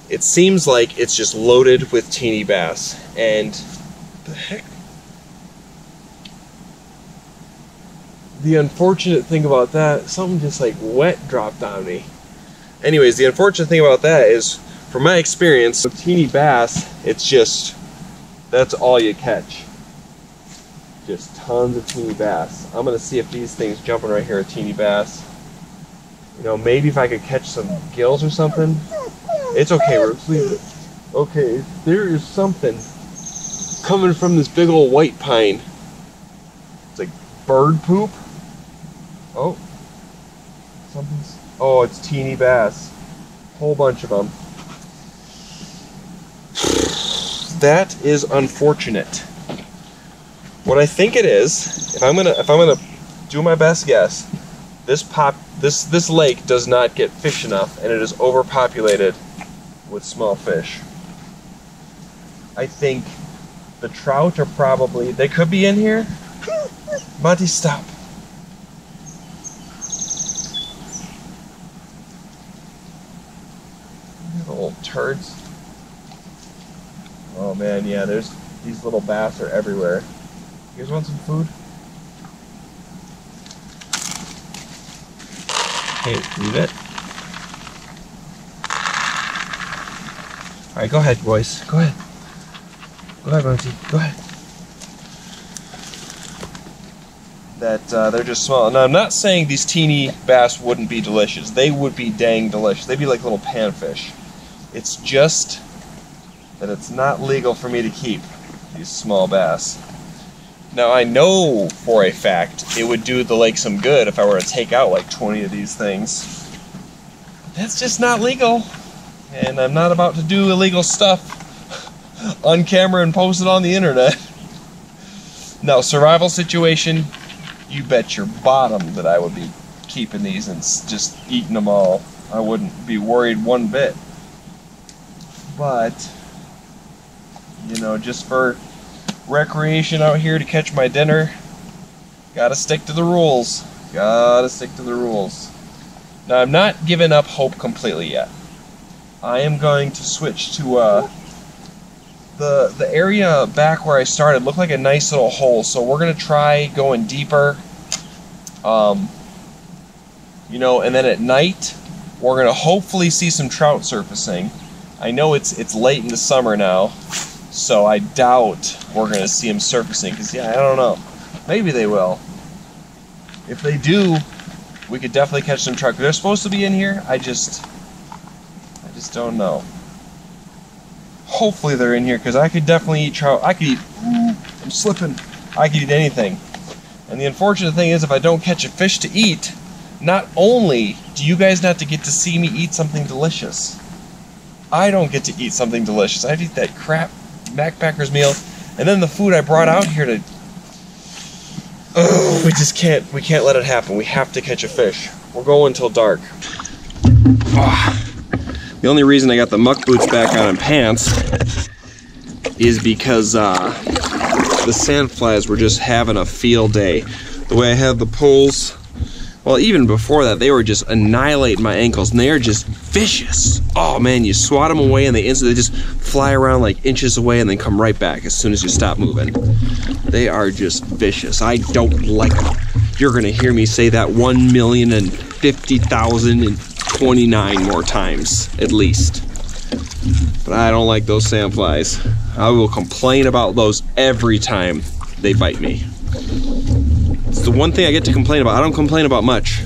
it seems like it's just loaded with teeny bass. And the heck? The unfortunate thing about that, something just like wet dropped on me. Anyways, the unfortunate thing about that is, from my experience, with teeny bass, it's just, that's all you catch. Just tons of teeny bass. I'm gonna see if these things jumping right here are teeny bass. You know, maybe if I could catch some gills or something. It's okay, Ruggs, leave it. Okay, there is something coming from this big old white pine. It's like bird poop. Oh, something's. Oh, it's teeny bass. Whole bunch of them. That is unfortunate. What I think it is, if I'm gonna do my best guess, this lake does not get fish enough, and it is overpopulated with small fish. I think the trout are probably, they could be in here. Monty, stop. Little turds. Oh man, yeah, there's these little bass are everywhere. You guys want some food? Hey, leave it. Alright, go ahead, boys. Go ahead. Go ahead, Monty. Go ahead. They're just small. Now, I'm not saying these teeny bass wouldn't be delicious. They would be dang delicious. They'd be like little panfish. It's just that it's not legal for me to keep these small bass. Now, I know for a fact it would do the lake some good if I were to take out like 20 of these things. That's just not legal. And I'm not about to do illegal stuff on camera and post it on the internet. No, survival situation, you bet your bottom that I would be keeping these and just eating them all. I wouldn't be worried one bit. But, you know, just for recreation out here to catch my dinner, gotta stick to the rules. Gotta stick to the rules. Now, I'm not giving up hope completely yet. I am going to switch to the area back where I started looked like a nice little hole, so we're gonna try going deeper. You know, and then at night we're gonna hopefully see some trout surfacing. I know it's late in the summer now, so I doubt we're gonna see them surfacing. Cause yeah, I don't know. Maybe they will. If they do, we could definitely catch some trout. They're supposed to be in here. I just don't know. Hopefully they're in here, because I could definitely eat trout. I could eat, I'm slipping. I could eat anything. And the unfortunate thing is, if I don't catch a fish to eat, not only do you guys not get to see me eat something delicious, I don't get to eat something delicious. I have to eat that crap backpacker's meal, and then the food I brought out here to... Oh, we can't let it happen. We have to catch a fish. We're going till dark. Oh. The only reason I got the muck boots back on and pants is because the sandflies were just having a field day. The way I have the poles, well, even before that, they were just annihilating my ankles, and they are just vicious. Oh man, you swat them away and they instantly just fly around like inches away and then come right back as soon as you stop moving. They are just vicious. I don't like them. You're gonna hear me say that 1,050,029 more times, at least. But I don't like those sandflies. I will complain about those every time they bite me. It's the one thing I get to complain about. I don't complain about much,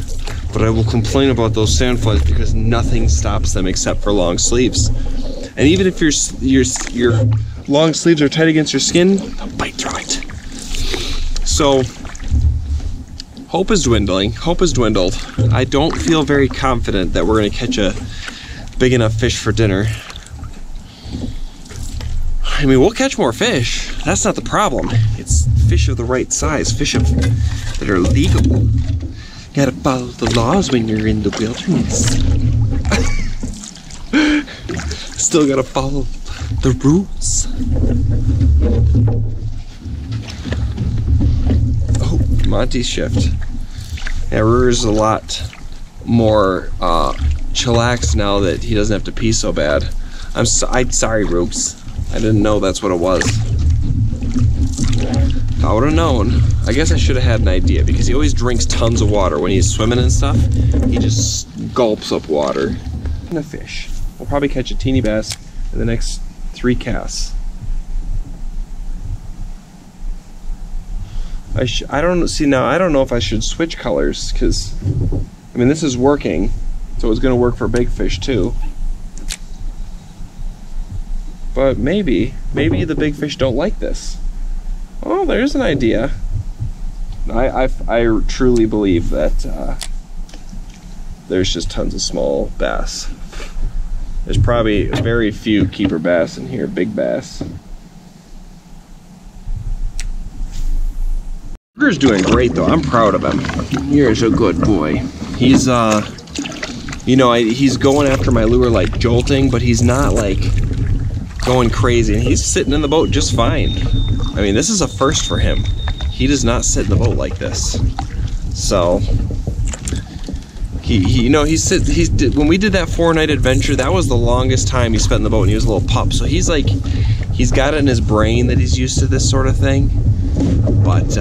but I will complain about those sandflies because nothing stops them except for long sleeves. And even if your long sleeves are tight against your skin, they'll bite through it. So, hope is dwindling. Hope has dwindled. I don't feel very confident that we're going to catch a big enough fish for dinner. I mean, we'll catch more fish. That's not the problem. It's fish of the right size, fish that are legal. You gotta follow the laws when you're in the wilderness. Still gotta follow the rules. Oh, Monty's shift. Yeah, Ruger's a lot more chillaxed now that he doesn't have to pee so bad. I'm sorry, Rubes. I didn't know that's what it was. If I would have known, I guess I should have had an idea, because he always drinks tons of water when he's swimming and stuff. He just gulps up water. And a fish. We'll probably catch a teeny bass in the next 3 casts. I don't know if I should switch colors, because I mean, this is working, so it's going to work for big fish too. But maybe the big fish don't like this. Oh, there's an idea. I truly believe that there's just tons of small bass. There's probably very few keeper bass in here, big bass. Ruger's doing great though. I'm proud of him. You're a good boy. He's you know, he's going after my lure like jolting, but he's not like going crazy, and he's sitting in the boat just fine. I mean, this is a first for him. He does not sit in the boat like this. So you know, when we did that 4-night adventure, that was the longest time he spent in the boat, and he was a little pup. So he's like, he's got it in his brain that he's used to this sort of thing. But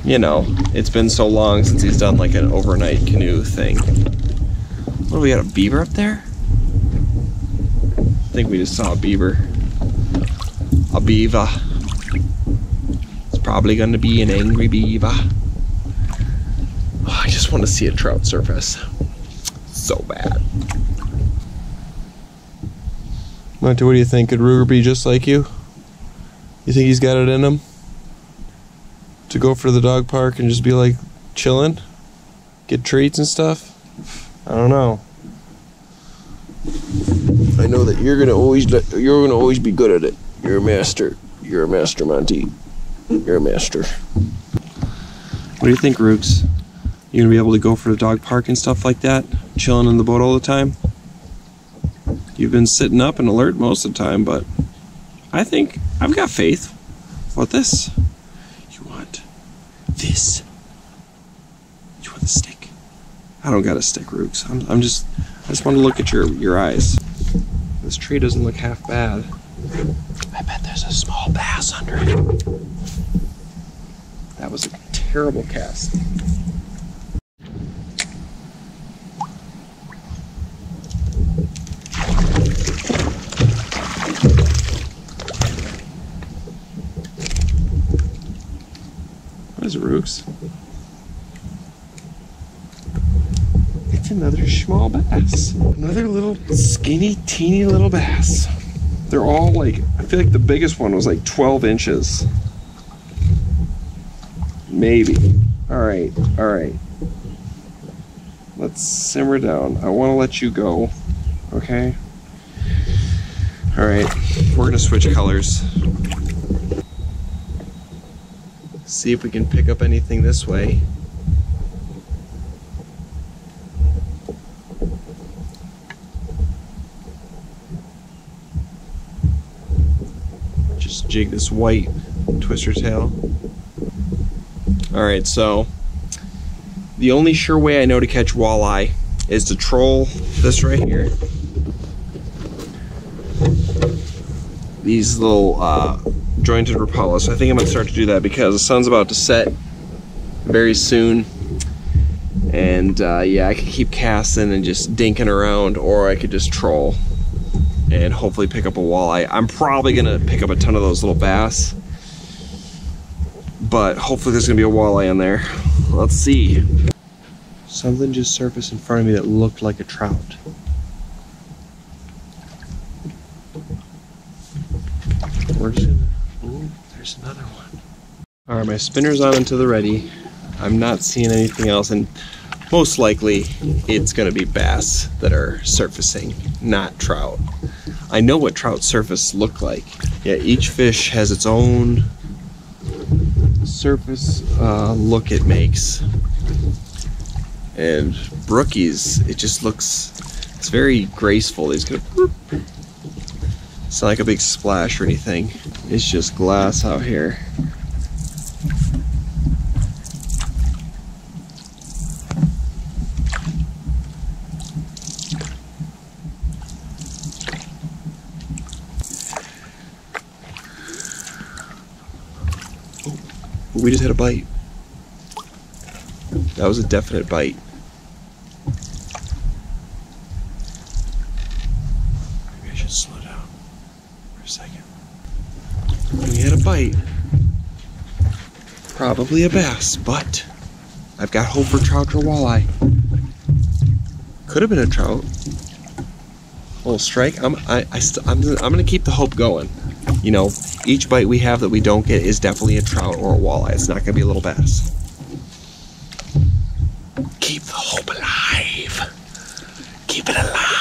you know, it's been so long since he's done like an overnight canoe thing. What do we got, a beaver up there? I think we just saw a beaver. A beaver. It's probably gonna be an angry beaver. Oh, I just want to see a trout surface. So bad. Monty, what do you think? Could Ruger be just like you? You think he's got it in him to go for the dog park and just be like chilling? Get treats and stuff? I don't know. I know that you're gonna always be good at it. You're a master. You're a master, Monty. You're a master. What do you think, Rooks? You gonna be able to go for the dog park and stuff like that? Chilling in the boat all the time? You've been sitting up and alert most of the time, but I think I've got faith. What this? You want this? You want the stick? I don't got a stick, Rooks. I just want to look at your eyes. This tree doesn't look half bad. I bet there's a small bass under it. That was a terrible cast. What is it, Rooks? It's another small bass. Another little skinny, teeny little bass. They're all like, I feel like the biggest one was like 12 inches. Maybe. Alright, alright. Let's simmer down. I want to let you go. Okay? Alright, we're gonna switch colors. See if we can pick up anything this way. Just jig this white twister tail. Alright, so the only sure way I know to catch walleye is to troll this right here. These little jointed repellers. I think I'm going to start to do that because the sun's about to set very soon. And yeah, I could keep casting and just dinking around, or I could just troll and hopefully pick up a walleye. I'm probably going to pick up a ton of those little bass, but hopefully there's going to be a walleye in there. Let's see. Something just surfaced in front of me that looked like a trout. We're just gonna, ooh, there's another one. Alright, my spinner's on into the ready. I'm not seeing anything else, and most likely it's gonna be bass that are surfacing, not trout. I know what trout surface look like. Yeah, each fish has its own surface look it makes. And brookies, it just looks, it's very graceful. It's gonna, it's not like a big splash or anything. It's just glass out here. Oh, we just had a bite. That was a definite bite. Maybe I should slow down for a second. We had a bite. Probably a bass, but I've got hope for trout or walleye. Could have been a trout. A little strike. I'm gonna keep the hope going. You know, each bite we have that we don't get is definitely a trout or a walleye. It's not gonna be a little bass. Keep the hope alive. Keep it alive.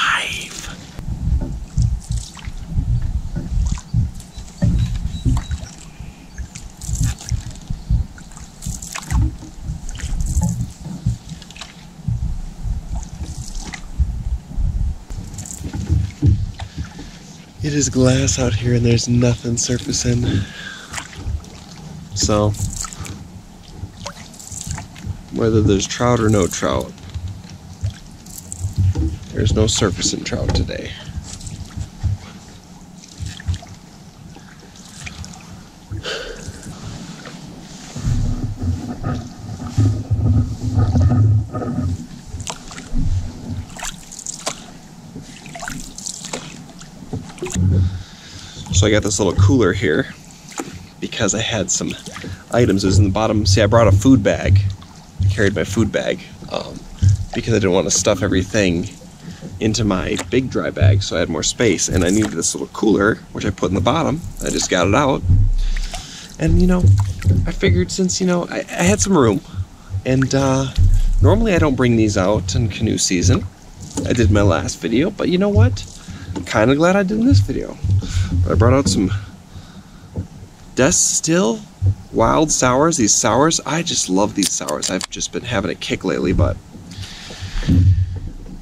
It is glass out here and there's nothing surfacing. So, whether there's trout or no trout, there's no surfacing trout today. So I got this little cooler here because I had some items. It was in the bottom. See, I brought a food bag. I carried my food bag because I didn't want to stuff everything into my big dry bag, so I had more space. And I needed this little cooler, which I put in the bottom. I just got it out. And, you know, I figured since, you know, I had some room. And normally I don't bring these out in canoe season. I did in my last video, but you know what? I'm kind of glad I did in this video. I brought out some Still Wild Sours. These sours, I just love these sours. I've just been having a kick lately, but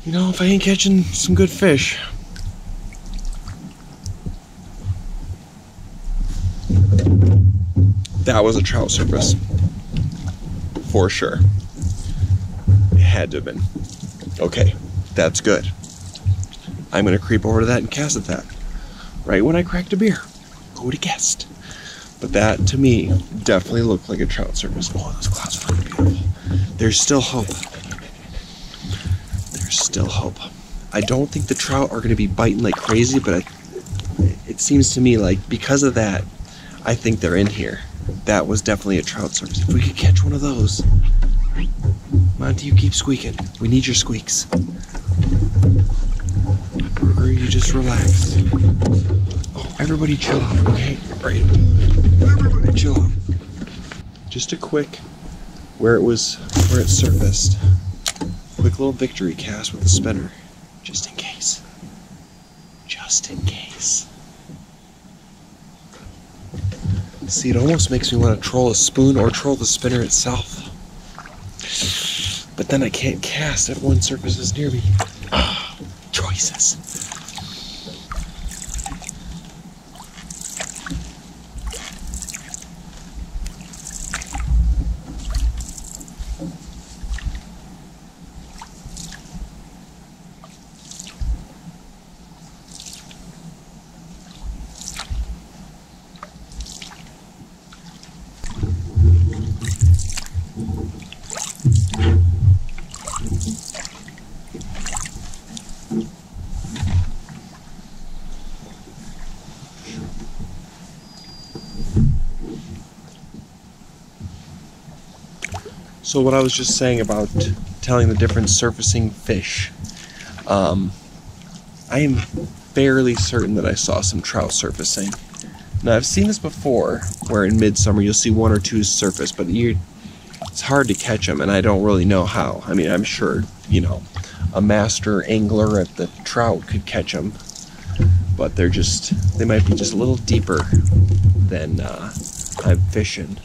you know, if I ain't catching some good fish, that was a trout surface for sure. It had to have been. Okay, that's good. I'm gonna creep over to that and cast at that right when I cracked a beer. Who would have guessed? But that, to me, definitely looked like a trout surface. Oh, those clouds are looking beautiful. There's still hope. There's still hope. I don't think the trout are going to be biting like crazy, but it seems to me like because of that, I think they're in here. That was definitely a trout surface. If we could catch one of those. Monty, you keep squeaking. We need your squeaks. Or you just relax. Oh, everybody chill out, okay? Right. Everybody chill out. Just a quick, where it surfaced. Quick little victory cast with the spinner. Just in case. Just in case. See, it almost makes me want to troll a spoon or troll the spinner itself. But then I can't cast if one surface is near me. Ah, choices. So what I was just saying about telling the different surfacing fish, I am fairly certain that I saw some trout surfacing. Now I've seen this before, where in midsummer you'll see one or two surface, but it's hard to catch them, and I don't really know how. I mean, I'm sure, you know, a master angler at the trout could catch them, but they might be just a little deeper than I'm fishing.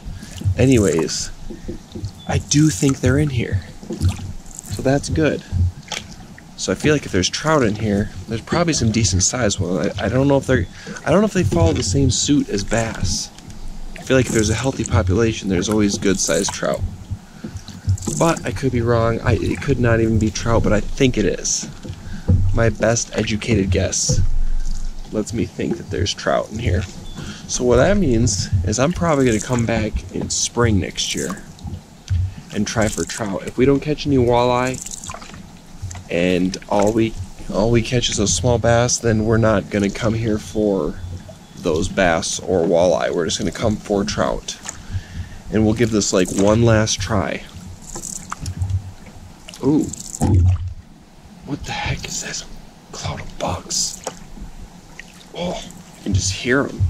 Anyways, I do think they're in here, so that's good. So I feel like if there's trout in here, there's probably some decent sized ones. I don't know if they follow the same suit as bass. I feel like if there's a healthy population, there's always good sized trout. But I could be wrong. It could not even be trout, but I think it is. My best educated guess lets me think that there's trout in here. So what that means is I'm probably going to come back in spring next year and try for trout. If we don't catch any walleye and all we catch is those small bass, then we're not going to come here for those bass or walleye. We're just going to come for trout. And we'll give this like one last try. Ooh. What the heck is this? A cloud of bugs. Oh, you can just hear them.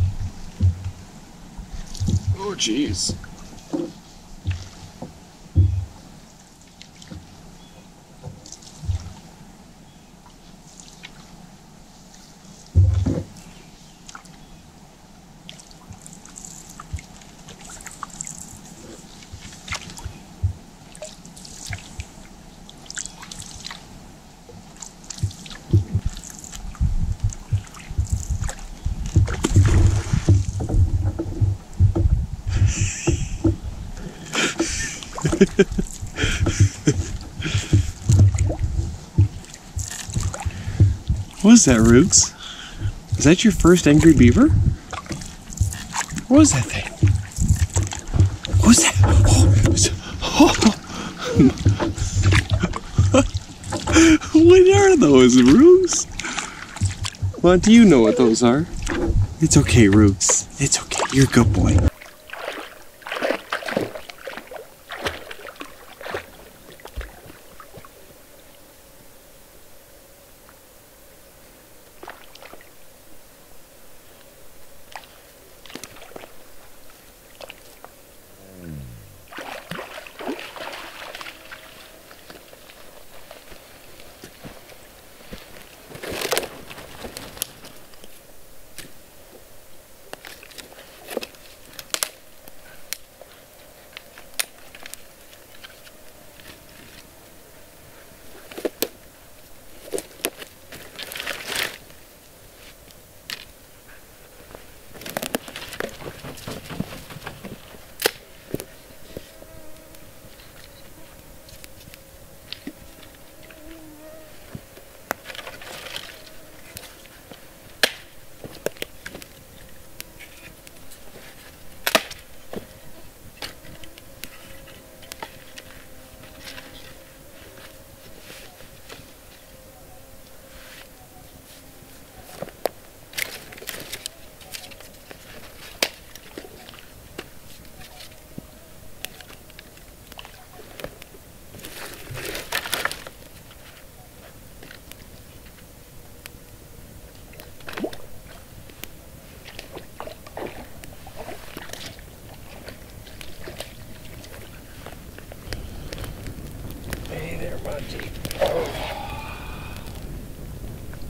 Oh, jeez. What is that, Rooks? Is that your first angry beaver? What is that thing? What's that? What are those, Rooks? Well, do you know what those are? It's okay, Rooks. It's okay. You're a good boy.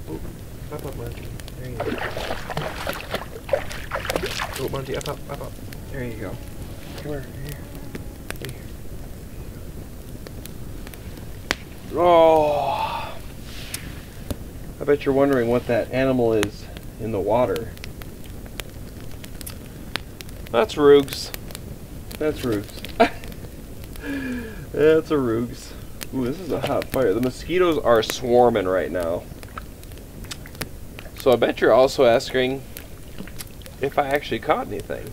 Up, Monty. There you go. Oh, Monty, up. There you go. Come here. Here. Oh! I bet you're wondering what that animal is in the water. That's Roogs. That's Roogs. That's a Roogs. Ooh, this is a hot fire. The mosquitoes are swarming right now. So I bet you're also asking if I actually caught anything.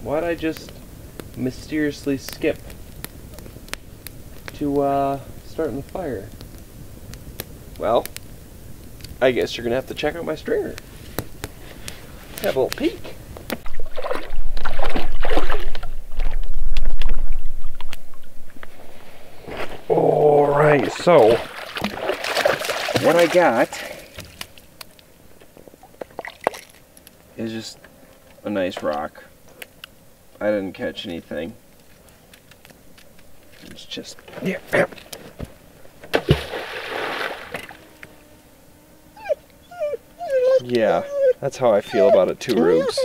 Why'd I just mysteriously skip to starting the fire? Well, I guess you're gonna have to check out my stringer. Have a little peek. Alright, so what I got is just a nice rock. I didn't catch anything. It's just, yeah. Yeah, that's how I feel about it too, Roogs.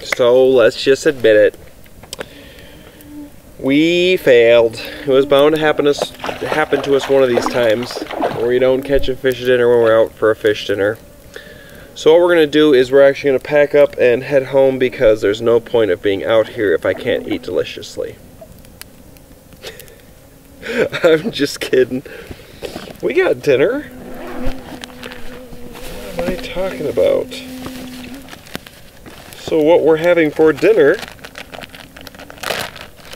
So let's just admit it. We failed. It was bound to happen to us one of these times where we don't catch a fish dinner when we're out for a fish dinner. So what we're going to do is we're actually going to pack up and head home because there's no point of being out here if I can't eat deliciously. I'm just kidding. We got dinner. What am I talking about? So what we're having for dinner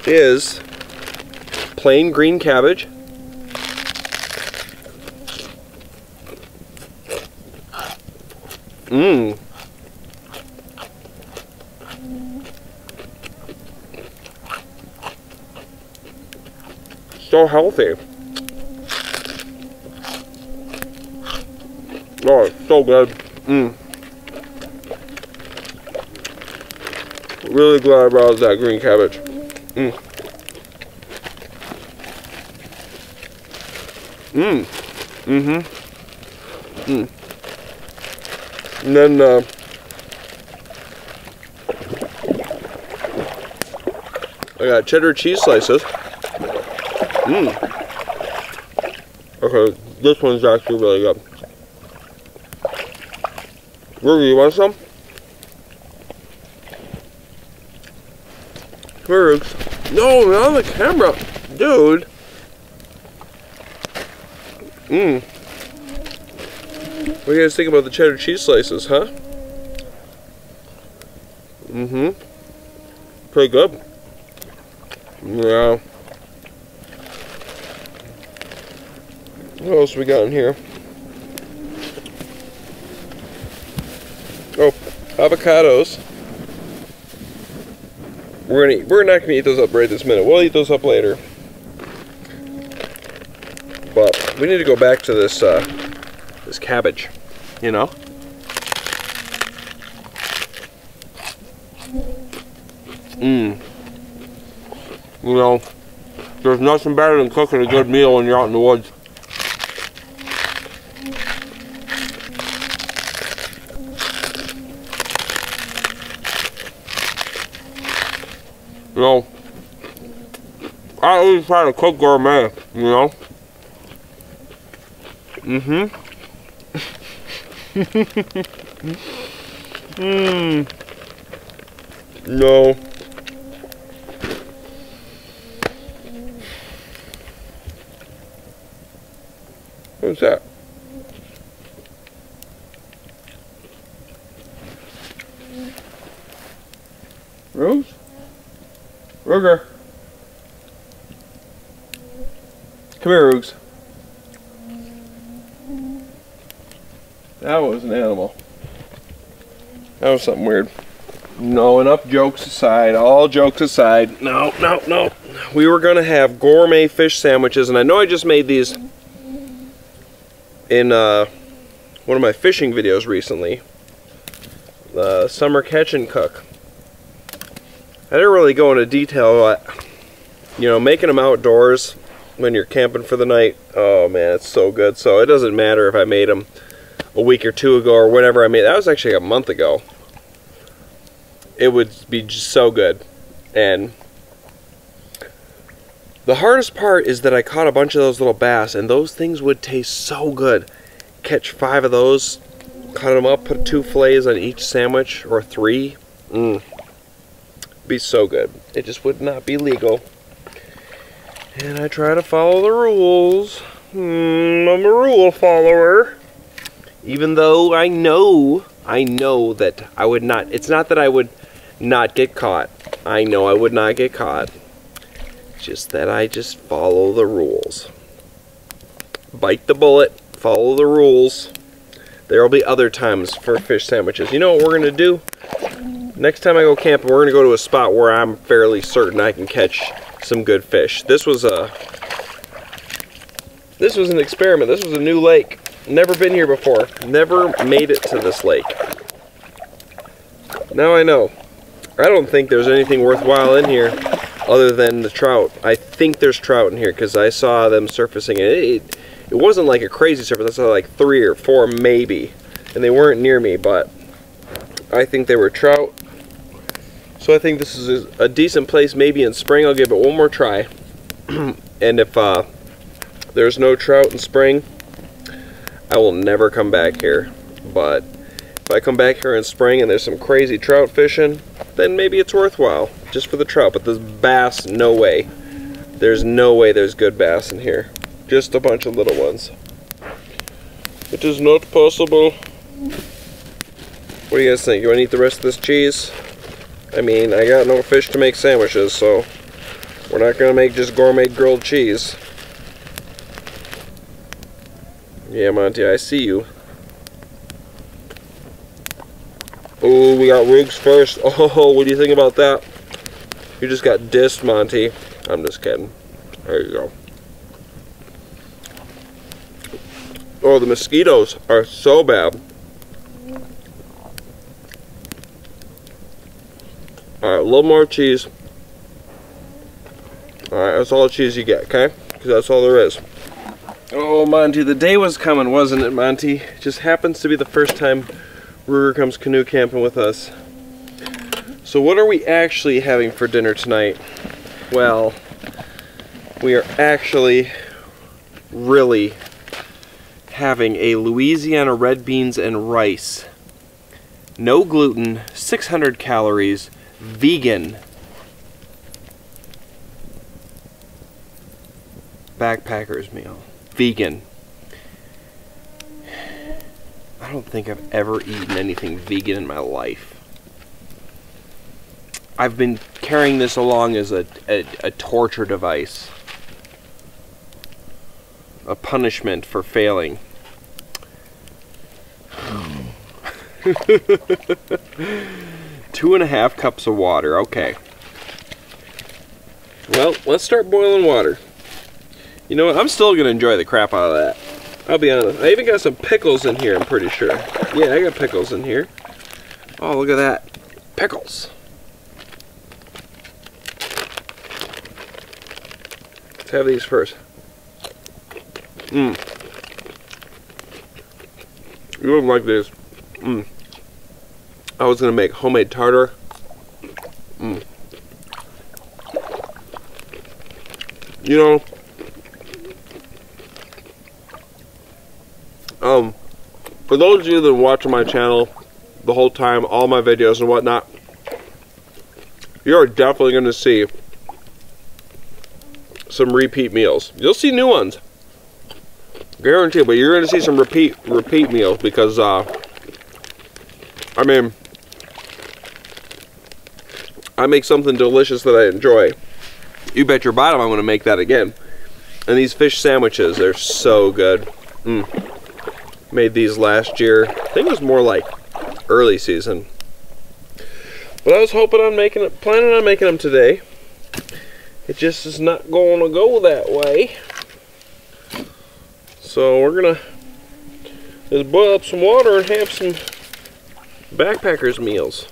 is plain green cabbage, so healthy. Oh, it's so good. Really glad I brought that green cabbage. And then I got cheddar cheese slices. Okay, this one's actually really good. Ruby, you want some? Come here, Roogs. No, not on the camera, dude. What do you guys think about the cheddar cheese slices, huh? Pretty good. Yeah. What else we got in here? Oh, avocados. We're not gonna eat those up right this minute. We'll eat those up later. But we need to go back to this this cabbage, you know. You know, there's nothing better than cooking a good meal when you're out in the woods. You know, I always try to cook gourmet, you know? No. What's that? Rose? Ruger. Come here, Roogs. That was an animal. That was something weird. No, enough jokes aside, all jokes aside. No. We were gonna have gourmet fish sandwiches, and I know I just made these in one of my fishing videos recently. The summer catch and cook. I didn't really go into detail, but, you know, making them outdoors when you're camping for the night. Oh man, it's so good. So it doesn't matter if I made them a week or two ago or whenever I made. That was actually a month ago. It would be just so good. And the hardest part is that I caught a bunch of those little bass, and those things would taste so good. Catch 5 of those, cut them up, put 2 fillets on each sandwich, or 3. Be so good. It just would not be legal. And I try to follow the rules. I'm a rule follower. Even though I know that I would not, it's not that I would not get caught. I know I would not get caught. Just that I just follow the rules. Bite the bullet, follow the rules. There will be other times for fish sandwiches. You know what we're going to do? Next time I go camping, we're going to go to a spot where I'm fairly certain I can catch some good fish. This was an experiment. This was a new lake. Never been here before. Never made it to this lake. Now I know. I don't think there's anything worthwhile in here other than the trout. I think there's trout in here because I saw them surfacing. It wasn't like a crazy surface. I saw like 3 or 4 maybe. And they weren't near me, but I think they were trout. So I think this is a decent place. Maybe in spring I'll give it one more try. And if there's no trout in spring, I will never come back here. But if I come back here in spring and there's some crazy trout fishing, then maybe it's worthwhile just for the trout. But this bass, no way. There's no way there's good bass in here. Just a bunch of little ones. It is not possible. What do you guys think? You want to eat the rest of this cheese? I mean, I got no fish to make sandwiches, so we're not going to make just gourmet grilled cheese. Yeah, Monty, I see you. Oh, we got Roogs first. Oh, what do you think about that? You just got dissed, Monty. I'm just kidding. There you go. Oh, the mosquitoes are so bad. Alright, a little more cheese. Alright, that's all the cheese you get, okay? Because that's all there is. Oh, Monty, the day was coming, wasn't it, Monty? It just happens to be the first time Ruger comes canoe camping with us. So what are we actually having for dinner tonight? Well, we are actually really having a Louisiana red beans and rice. No gluten, 600 calories, vegan backpacker's meal. Vegan. I don't think I've ever eaten anything vegan in my life. I've been carrying this along as a torture device. A punishment for failing. 2.5 cups of water, okay. Well, let's start boiling water. You know what, I'm still gonna enjoy the crap out of that. I'll be honest. I even got some pickles in here, I'm pretty sure. Yeah, I got pickles in here. Oh, look at that. Pickles. Let's have these first. You wouldn't like this. I was gonna make homemade tartar. You know, for those of you that watch my channel the whole time, all my videos and whatnot, you're definitely gonna see some repeat meals. You'll see new ones, guaranteed, but you're gonna see some repeat meals because I mean, I make something delicious that I enjoy. You bet your bottom I'm going to make that again. And these fish sandwiches, they're so good. Made these last year. I think it was more like early season. But I was hoping on making it, planning on making them today. It just is not going to go that way. So we're going to just boil up some water and have some backpackers meals.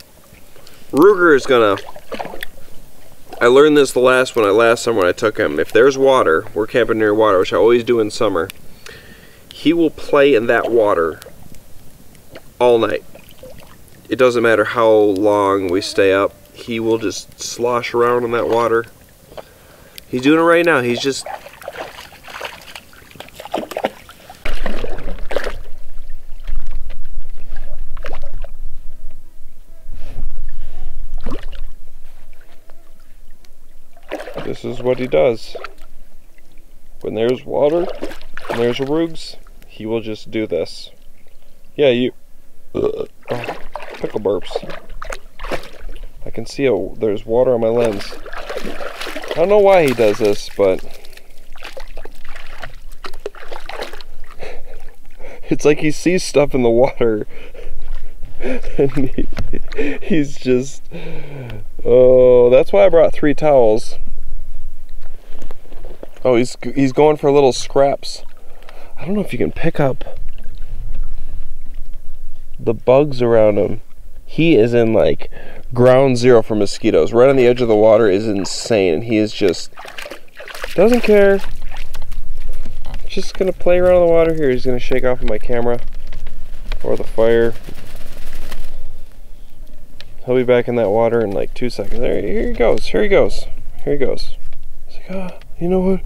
Ruger is gonna, I learned this last summer when I took him. If there's water, we're camping near water, which I always do in summer, he will play in that water all night. It doesn't matter how long we stay up. He will just slosh around in that water. He's doing it right now. He's just... This is what he does. When there's water, and there's rugs, he will just do this. Yeah, you... Oh, pickle burps. I can see there's water on my lens. I don't know why he does this, but... It's like he sees stuff in the water. And he's just... Oh, that's why I brought 3 towels. Oh, he's going for little scraps. I don't know if you can pick up the bugs around him. He is in like ground zero for mosquitoes. Right on the edge of the water is insane, and he is just doesn't care. Just gonna play around in the water here. He's gonna shake off of my camera or the fire. He'll be back in that water in like 2 seconds. There, here he goes. Here he goes. Here he goes. He's like, ah, you know what?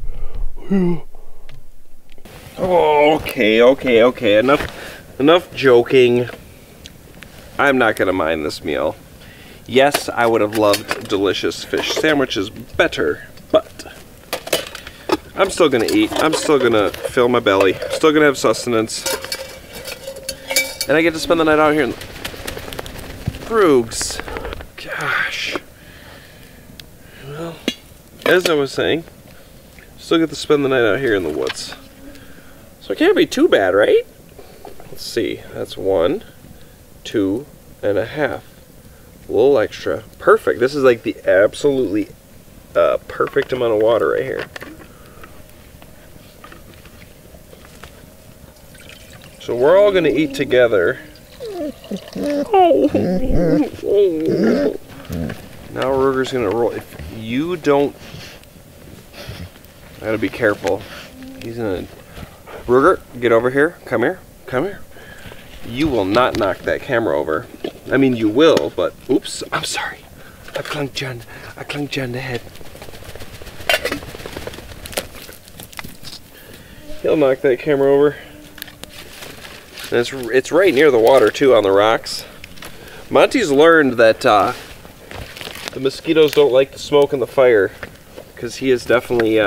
Oh, okay. Enough joking. I'm not gonna mind this meal. Yes, I would have loved delicious fish sandwiches better, but I'm still gonna eat. I'm still gonna fill my belly. Still gonna have sustenance. And I get to spend the night out here in Broogs. Gosh. Well, as I was saying, still get to spend the night out here in the woods. So it can't be too bad, right? Let's see. That's 1, 2 and a half. A little extra. Perfect. This is like the absolutely perfect amount of water right here. So we're all gonna eat together. Now Ruger's gonna roll. If you don't, I gotta be careful. He's gonna. Ruger, get over here. Come here. Come here. You will not knock that camera over. I mean, you will, but oops. I'm sorry. I clunked you on the head. He'll knock that camera over. And it's right near the water too, on the rocks. Monty's learned that the mosquitoes don't like the smoke and the fire, because he is definitely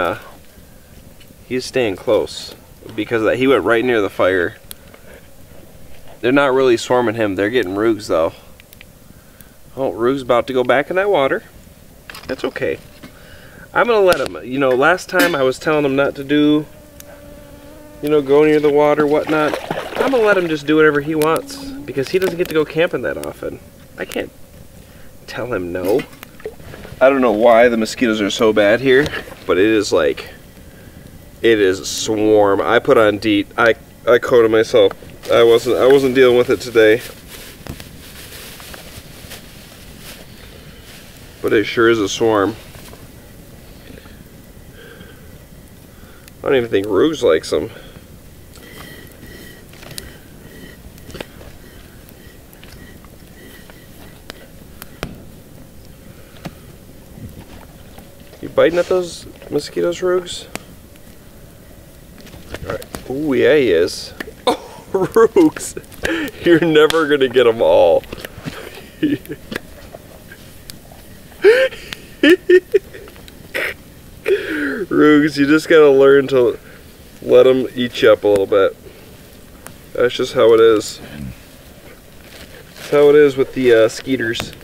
he is staying close because of that. He went right near the fire. They're not really swarming him. They're getting Rugs though. Oh, Rug's about to go back in that water. That's okay. I'm gonna let him. You know, last time I was telling him not to do, you know, go near the water, whatnot. I'm gonna let him just do whatever he wants, because he doesn't get to go camping that often. I can't tell him no. I don't know why the mosquitoes are so bad here, but it is like, it is a swarm. I put on DEET. I coated myself. I wasn't dealing with it today. But it sure is a swarm. I don't even think Rugs likes them. You biting at those mosquitoes, Rugs? Alright. Ooh, yeah, he is. Oh, Rugs! You're never gonna get them all. Rugs, you just gotta learn to let them eat you up a little bit. That's just how it is. That's how it is with the skeeters.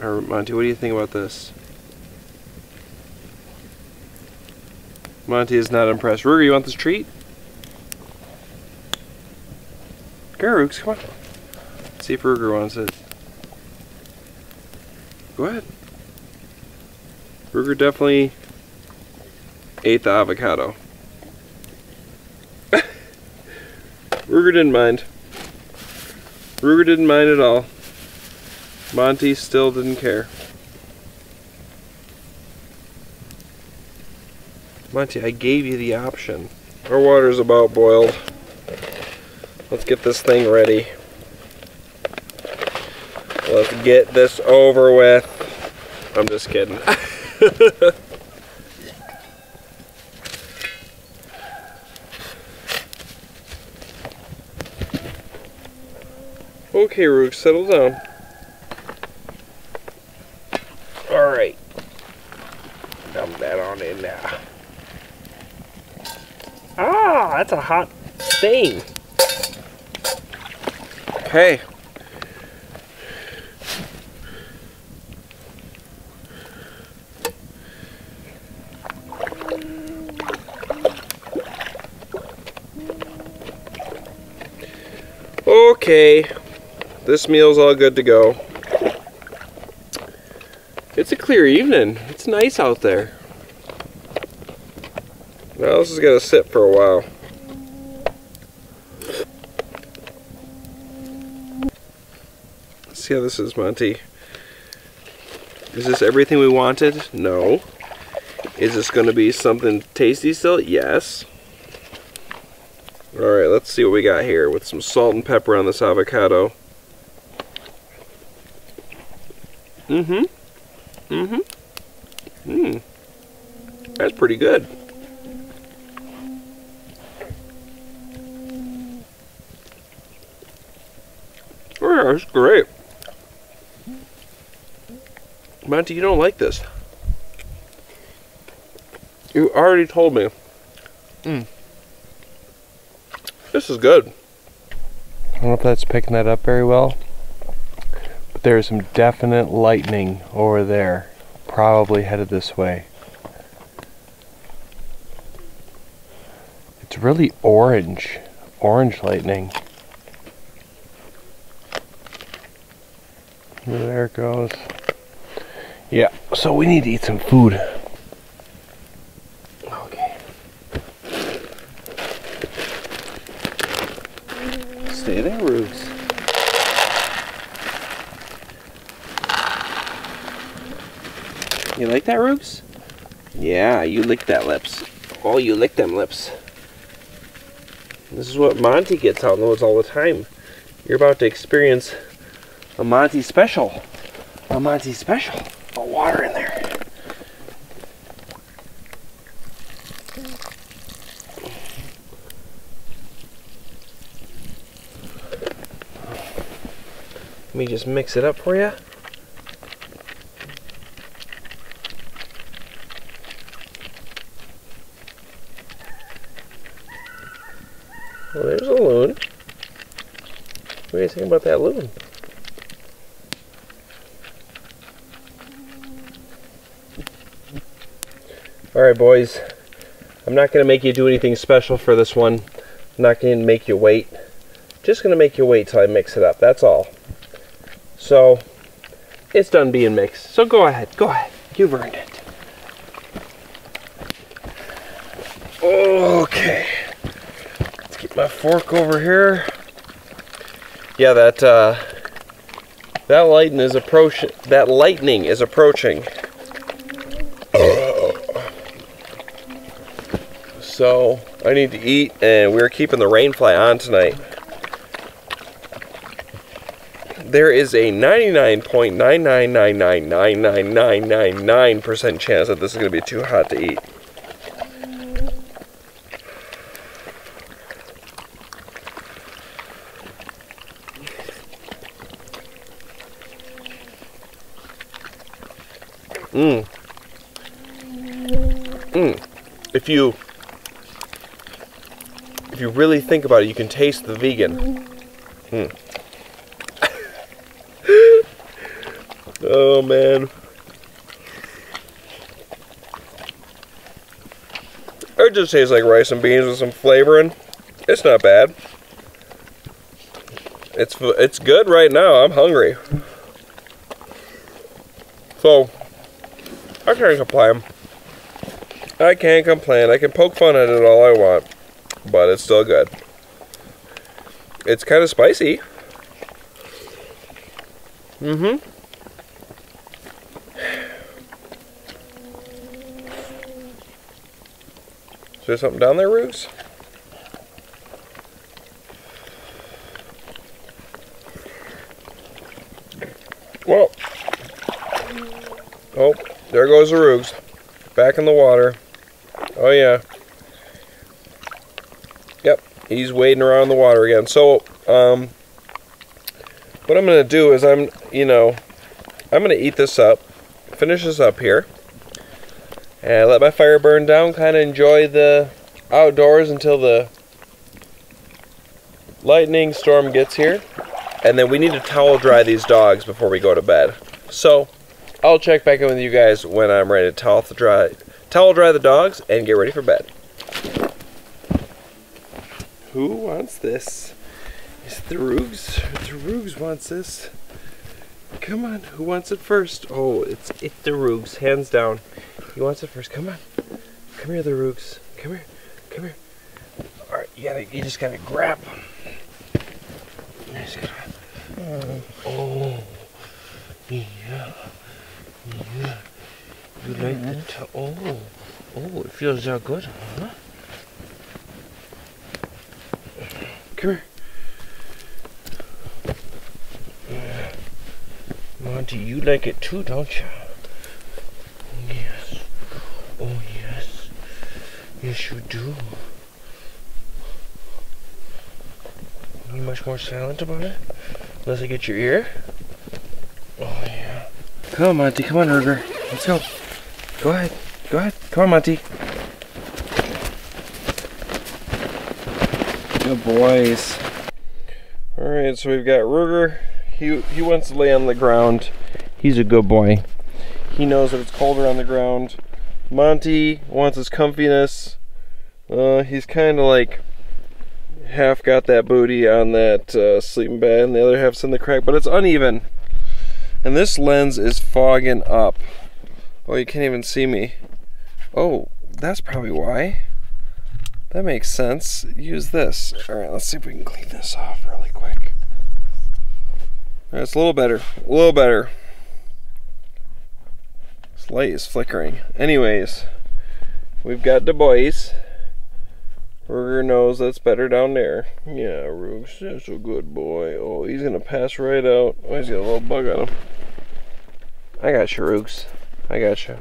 Alright, Monty, what do you think about this? Monty is not impressed. Ruger, you want this treat? Go, Rugs, come on. Let's see if Ruger wants it. Go ahead. Ruger definitely ate the avocado. Ruger didn't mind. Ruger didn't mind at all. Monty still didn't care. Monty, I gave you the option. Our water's about boiled. Let's get this thing ready. Let's get this over with. I'm just kidding. Okay, Rook, settle down. Alright. Dump that on in now. Ah, that's a hot thing. Okay. Okay. This meal's all good to go. It's a clear evening. It's nice out there. Now this is gonna sit for a while. Let's see how this is, Monty. Is this everything we wanted? No. Is this gonna be something tasty still? Yes. Alright, let's see what we got here with some salt and pepper on this avocado. That's pretty good. Oh yeah, that's great. Monty, you don't like this. You already told me. This is good. I don't know if that's picking that up very well. There's some definite lightning over there, probably headed this way. It's really orange lightning. There it goes. Yeah, so we need to eat some food. Okay. Stay there, Rubes. You like that, Rubes? Yeah, you licked that lips. Oh, you licked them lips. This is what Monty gets out in the woods all the time. You're about to experience a Monty special. A Monty special. Oh, water in there. Let me just mix it up for you. Well, there's a loon. What do you think about that loon? Alright, boys. I'm not going to make you do anything special for this one. I'm not going to make you wait. Just going to make you wait till I mix it up. That's all. So, it's done being mixed. So go ahead. Go ahead. You've earned it. Okay. My fork over here. Yeah, that lightning is approaching. That lightning is approaching. So I need to eat, and we're keeping the rain fly on tonight. There is a 99.9999999% chance that this is going to be too hot to eat. If you really think about it, you can taste the vegan. Oh man. It just tastes like rice and beans with some flavoring. It's not bad. It's good right now. I'm hungry. So I can't complain. I can't complain. I can poke fun at it all I want, but it's still good. It's kind of spicy. Is there something down there, Roogs? Well, oh, there goes the Roogs. Back in the water. Oh yeah. Yep, he's wading around the water again. So, what I'm gonna do is I'm gonna eat this up, finish this up here, and let my fire burn down, kind of enjoy the outdoors until the lightning storm gets here. And then we need to towel dry these dogs before we go to bed. So, I'll check back in with you guys when I'm ready to towel dry the dogs and get ready for bed. Who wants this? Is it the Roogs? The Roogs wants this. Come on, who wants it first? Oh, it's the Roogs, hands down. He wants it first. Come on. Come here, the Roogs. Come here. Come here. Alright, you just gotta grab him. Oh, yeah. Yeah. You like the oh, it feels that good, huh? Come here. Monty, you like it too, don't you? Yes. Oh, yes. Yes, you do. You much more silent about it? Unless I get your ear? Oh, yeah. Come on, Monty. Come on, Ruger. Let's go. Go ahead. Go ahead. Come on, Monty. Good boys. Alright, so we've got Ruger. He wants to lay on the ground. He's a good boy. He knows that it's colder on the ground. Monty wants his comfiness. He's kind of like half got that booty on that sleeping bag and the other half's in the crack, but it's uneven. And this lens is fogging up. Oh, you can't even see me. Oh, that's probably why. That makes sense. Use this. Alright, let's see if we can clean this off really quick. Alright, it's a little better. A little better. This light is flickering. Anyways, we've got the boys. Ruger knows that's better down there. Yeah, Roogs, that's a good boy. Oh, he's gonna pass right out. Oh, he's got a little bug on him. I got you, Roogs. I got you.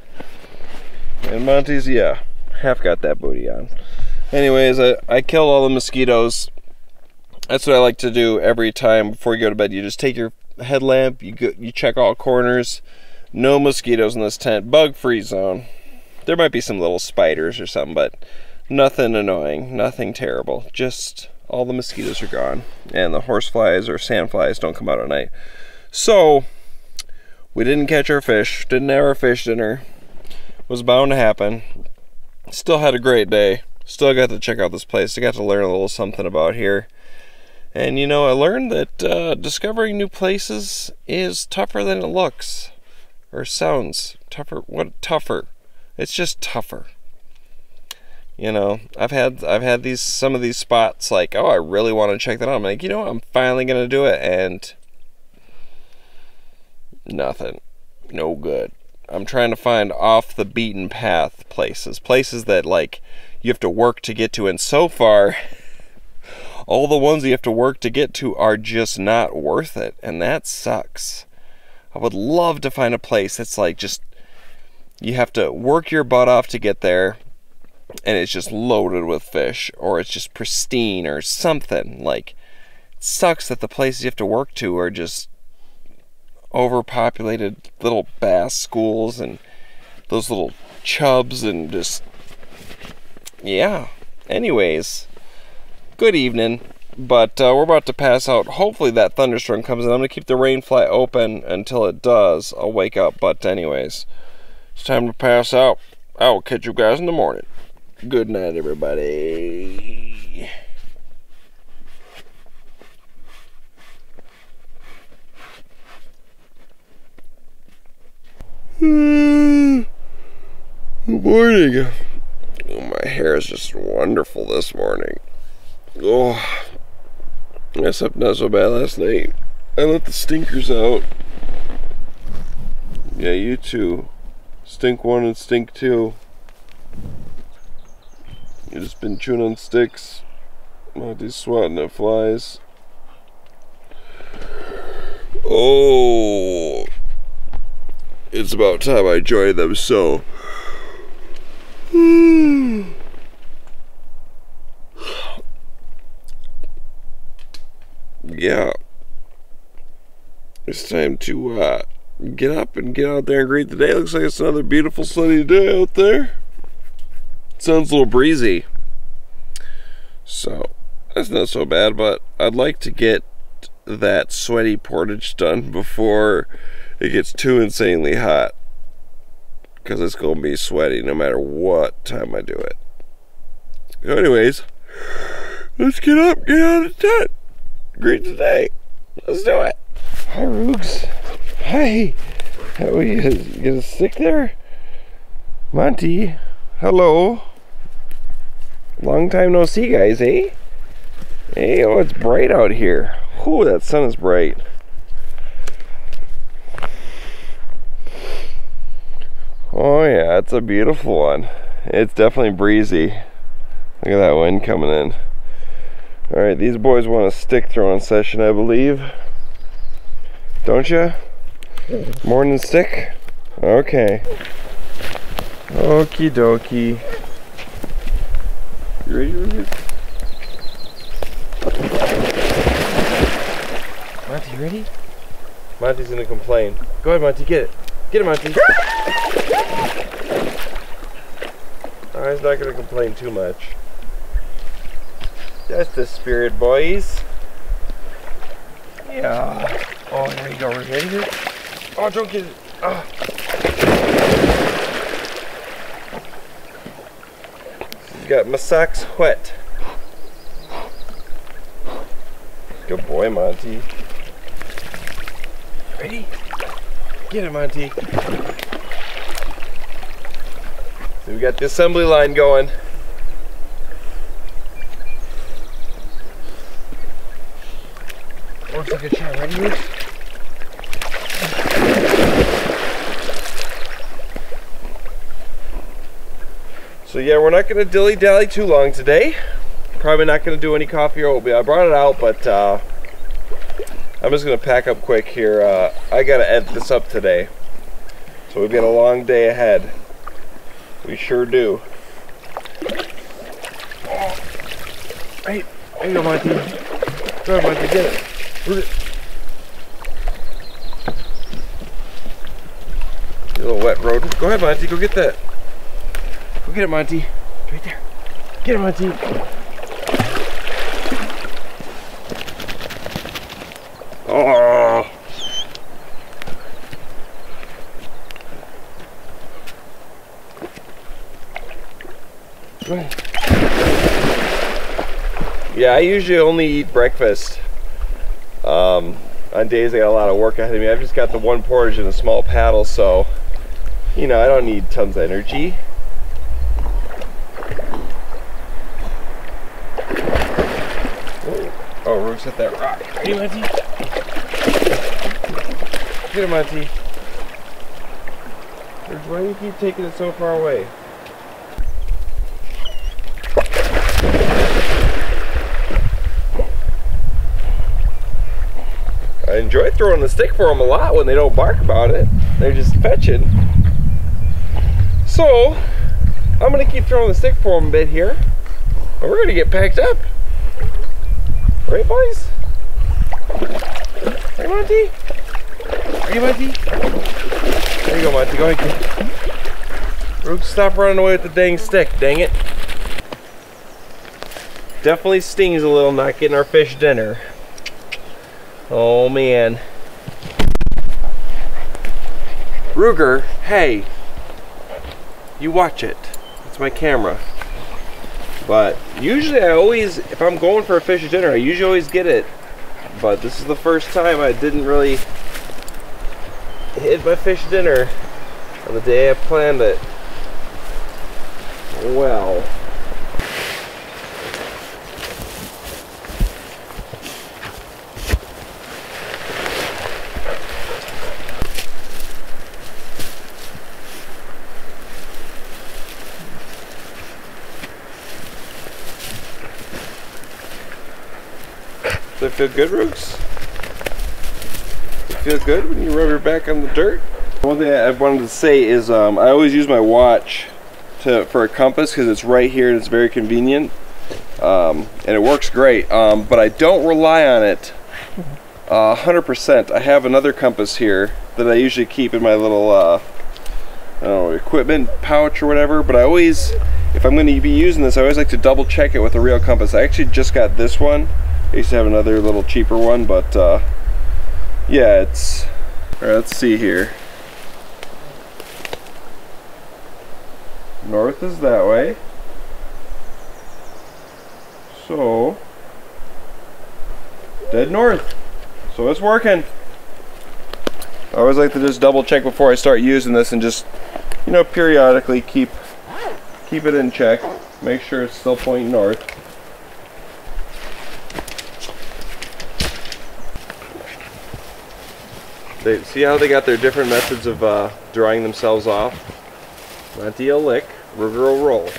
And Monty's, yeah, half got that booty on. Anyways, I killed all the mosquitoes. That's what I like to do every time before you go to bed. You just take your headlamp, you check all corners. No mosquitoes in this tent. Bug-free zone. There might be some little spiders or something, but nothing annoying, nothing terrible. Just all the mosquitoes are gone. And the horseflies or sandflies don't come out at night. So, we didn't catch our fish. Didn't have our fish dinner. Was bound to happen. Still had a great day. Still got to check out this place. I got to learn a little something about here. And you know, I learned that discovering new places is tougher than it looks. Or sounds. Tougher. What? Tougher. It's just tougher. You know, I've had some of these spots like, oh, I really want to check that out. I'm like, you know what, I'm finally gonna do it, and nothing. No good. I'm trying to find off the beaten path places that like you have to work to get to, and so far all the ones you have to work to get to are just not worth it, and that sucks. I would love to find a place that's like just you have to work your butt off to get there, and it's just loaded with fish, or it's just pristine or something. Like, it sucks that the places you have to work to are just overpopulated little bass schools and those little chubs and just, yeah. Anyways, good evening. But we're about to pass out. Hopefully that thunderstorm comes in. I'm going to keep the rain fly open until it does. I'll wake up. But anyways, it's time to pass out. I'll catch you guys in the morning. Good night, everybody. Good morning. Oh, my hair is just wonderful this morning. Oh, I slept not so bad last night. I let the stinkers out. Yeah, you too. Stink 1 and stink 2. You've just been chewing on sticks. Monty's swatting at flies. Oh, it's about time I joined them, so. Yeah. It's time to get up and get out there and greet the day. Looks like it's another beautiful sunny day out there. Sounds a little breezy. So, that's not so bad, but I'd like to get that sweaty portage done before it gets too insanely hot, because it's going to be sweaty no matter what time I do it. So anyways, let's get up, get out of the tent, greet the day. Let's do it. Hi, Roogs. Hi. How are you? You gonna stick there? Monty, hello. Long time no see, guys, eh? Hey, oh, it's bright out here. Whew, that sun is bright. Oh yeah, it's a beautiful one. It's definitely breezy. Look at that wind coming in. Alright, these boys want a stick throwing session, I believe. Don't you? Morning stick? Okay. Okie dokie. You ready, Ruby? Monty, you ready? Monty's gonna complain. Go ahead, Monty, get it. Get it, Monty. Oh, he's not gonna complain too much. That's the spirit, boys. Yeah. Oh, there you go. We're ready here. Oh, don't get it. Oh. He's got my socks wet. Good boy, Monty. Ready? Get it, Monty. So we got the assembly line going. Looks like a shot. Ready, Roots? So yeah, we're not gonna dilly-dally too long today. Probably not gonna do any coffee or oatmeal. I brought it out, but I'm just gonna pack up quick here. I gotta edit this up today, so we've got a long day ahead. We sure do. Hey, there you go, Monty. Go ahead, Monty, get it. You little wet road. Go ahead, Monty, go get that. Go get it, Monty. Right there. Get it, Monty. Oh. Go ahead. Yeah, I usually only eat breakfast on days I got a lot of work ahead of me. I've just got the one portage and a small paddle, so you know, I don't need tons of energy. Oh, Rook's hit that rock. Hey, Monty. Get him, Monty. Why do you keep taking it so far away? I enjoy throwing the stick for them a lot when they don't bark about it. They're just fetching. So, I'm going to keep throwing the stick for them a bit here. And we're going to get packed up. Right, boys? Hey, Monty? Are you Monty? There you go, Monty. Go ahead. Rook, stop running away with the dang stick, dang it. Definitely stings a little not getting our fish dinner. Oh, man. Ruger, hey. You watch it. It's my camera. But usually if I'm going for a fish dinner, I usually always get it. But this is the first time I didn't really hit my fish dinner on the day I planned it. Well. Does it feel good, Rooks? Does it feel good when you rub your back on the dirt? One thing I wanted to say is I always use my watch for a compass because it's right here and it's very convenient. And it works great, but I don't rely on it 100%. I have another compass here that I usually keep in my little I don't know, equipment pouch or whatever, but I always, if I'm going to be using this, I always like to double check it with a real compass. I actually just got this one. I used to have another little cheaper one, but yeah, it's, alright, let's see here. North is that way. So, dead north. So it's working. I always like to just double check before I start using this and just, you know, periodically keep it in check. Make sure it's still pointing north. See how they got their different methods of drying themselves off? Monty will lick, Ruger will roll.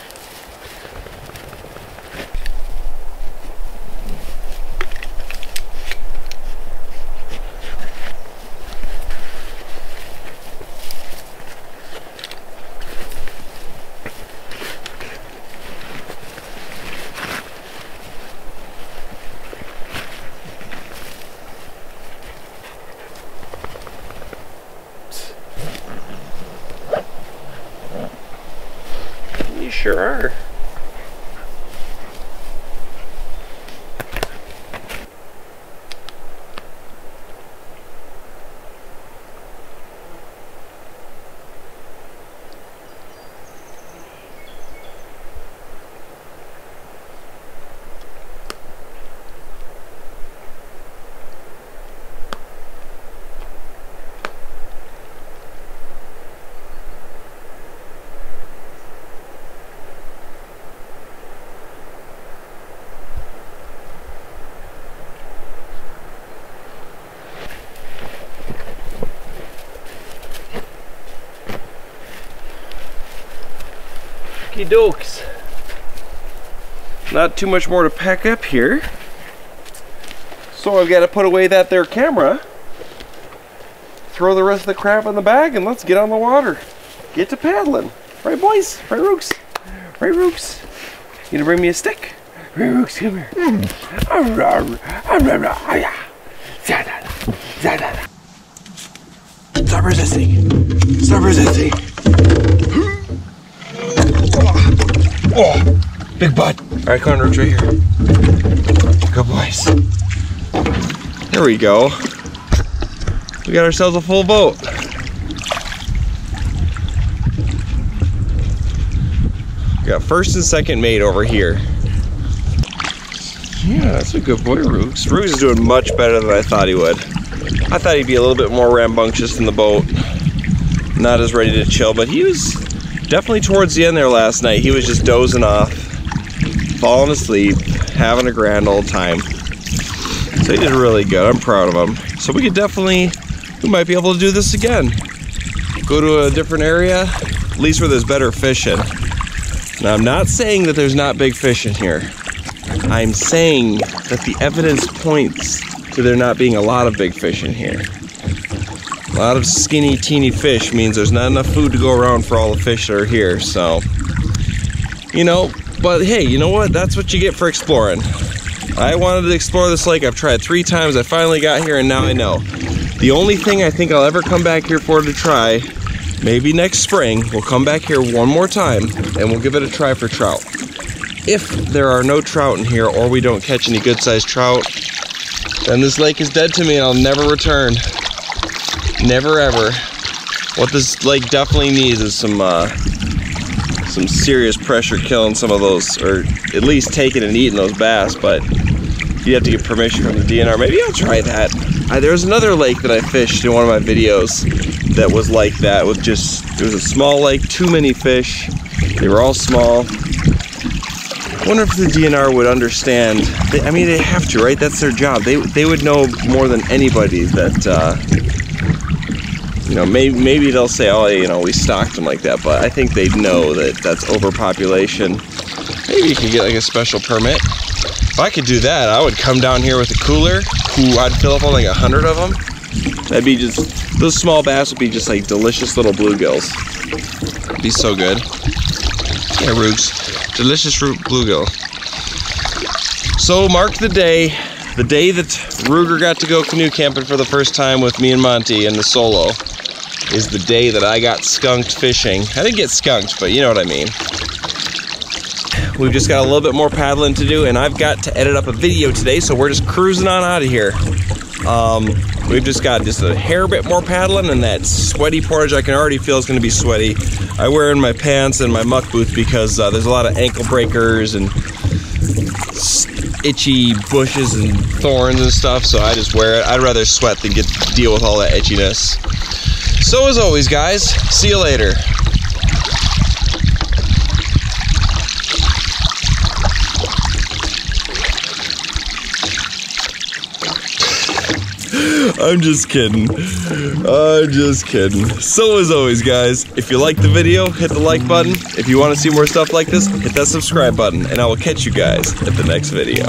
Sure are. Okie dokes. Not too much more to pack up here. So I've got to put away that there camera, throw the rest of the crap in the bag, and let's get on the water. Get to paddling. Right, boys? Right, Rooks? Right, Rooks? You gonna bring me a stick? Right, Rooks, come here. Stop resisting. Stop resisting. Oh, big butt. All right, come on, Rooks, right here. Good boys. There we go. We got ourselves a full boat. We got first and second mate over here. Yeah, that's a good boy, Rooks. Rooks is doing much better than I thought he would. I thought he'd be a little bit more rambunctious in the boat. Not as ready to chill, but he was definitely towards the end there last night. He was just dozing off, falling asleep, having a grand old time. So he did really good. I'm proud of him. So we might be able to do this again. Go to a different area, at least where there's better fishing. Now, I'm not saying that there's not big fish in here. I'm saying that the evidence points to there not being a lot of big fish in here. A lot of skinny, teeny fish means there's not enough food to go around for all the fish that are here, so, you know, but hey, you know what? That's what you get for exploring. I wanted to explore this lake. I've tried 3 times. I finally got here, and now I know. The only thing I think I'll ever come back here for to try, maybe next spring, we'll come back here one more time, and we'll give it a try for trout. If there are no trout in here, or we don't catch any good-sized trout, then this lake is dead to me, and I'll never return. Never ever. What this lake definitely needs is some serious pressure killing some of those, or at least taking and eating those bass, but you have to get permission from the DNR. Maybe I'll try that. There was another lake that I fished in one of my videos that was like that, with just, it was a small lake, too many fish. They were all small. I wonder if the DNR would understand. I mean, they have to, right? That's their job. They would know more than anybody that, you know, maybe they'll say, oh, you know, we stocked them like that, but I think they'd know that that's overpopulation. Maybe you could get like a special permit. If I could do that, I would come down here with a cooler. Ooh, I'd fill up on like 100 of them. That'd be just, those small bass would be just like delicious little bluegills. Be so good. Yeah, Roogs. Delicious bluegill. So mark the day that Ruger got to go canoe camping for the first time with me and Monty in the Solo is the day that I got skunked fishing. I didn't get skunked, but you know what I mean. We've just got a little bit more paddling to do, and I've got to edit up a video today, so we're just cruising on out of here. We've just got a hair bit more paddling, and that sweaty portage I can already feel is going to be sweaty. I wear in my pants and my muck boots because there's a lot of ankle breakers and itchy bushes and thorns and stuff, so I just wear it. I'd rather sweat than deal with all that itchiness. So as always, guys, see you later. I'm just kidding. I'm just kidding. So as always, guys, if you like the video, hit the like button. If you want to see more stuff like this, hit that subscribe button, and I will catch you guys at the next video.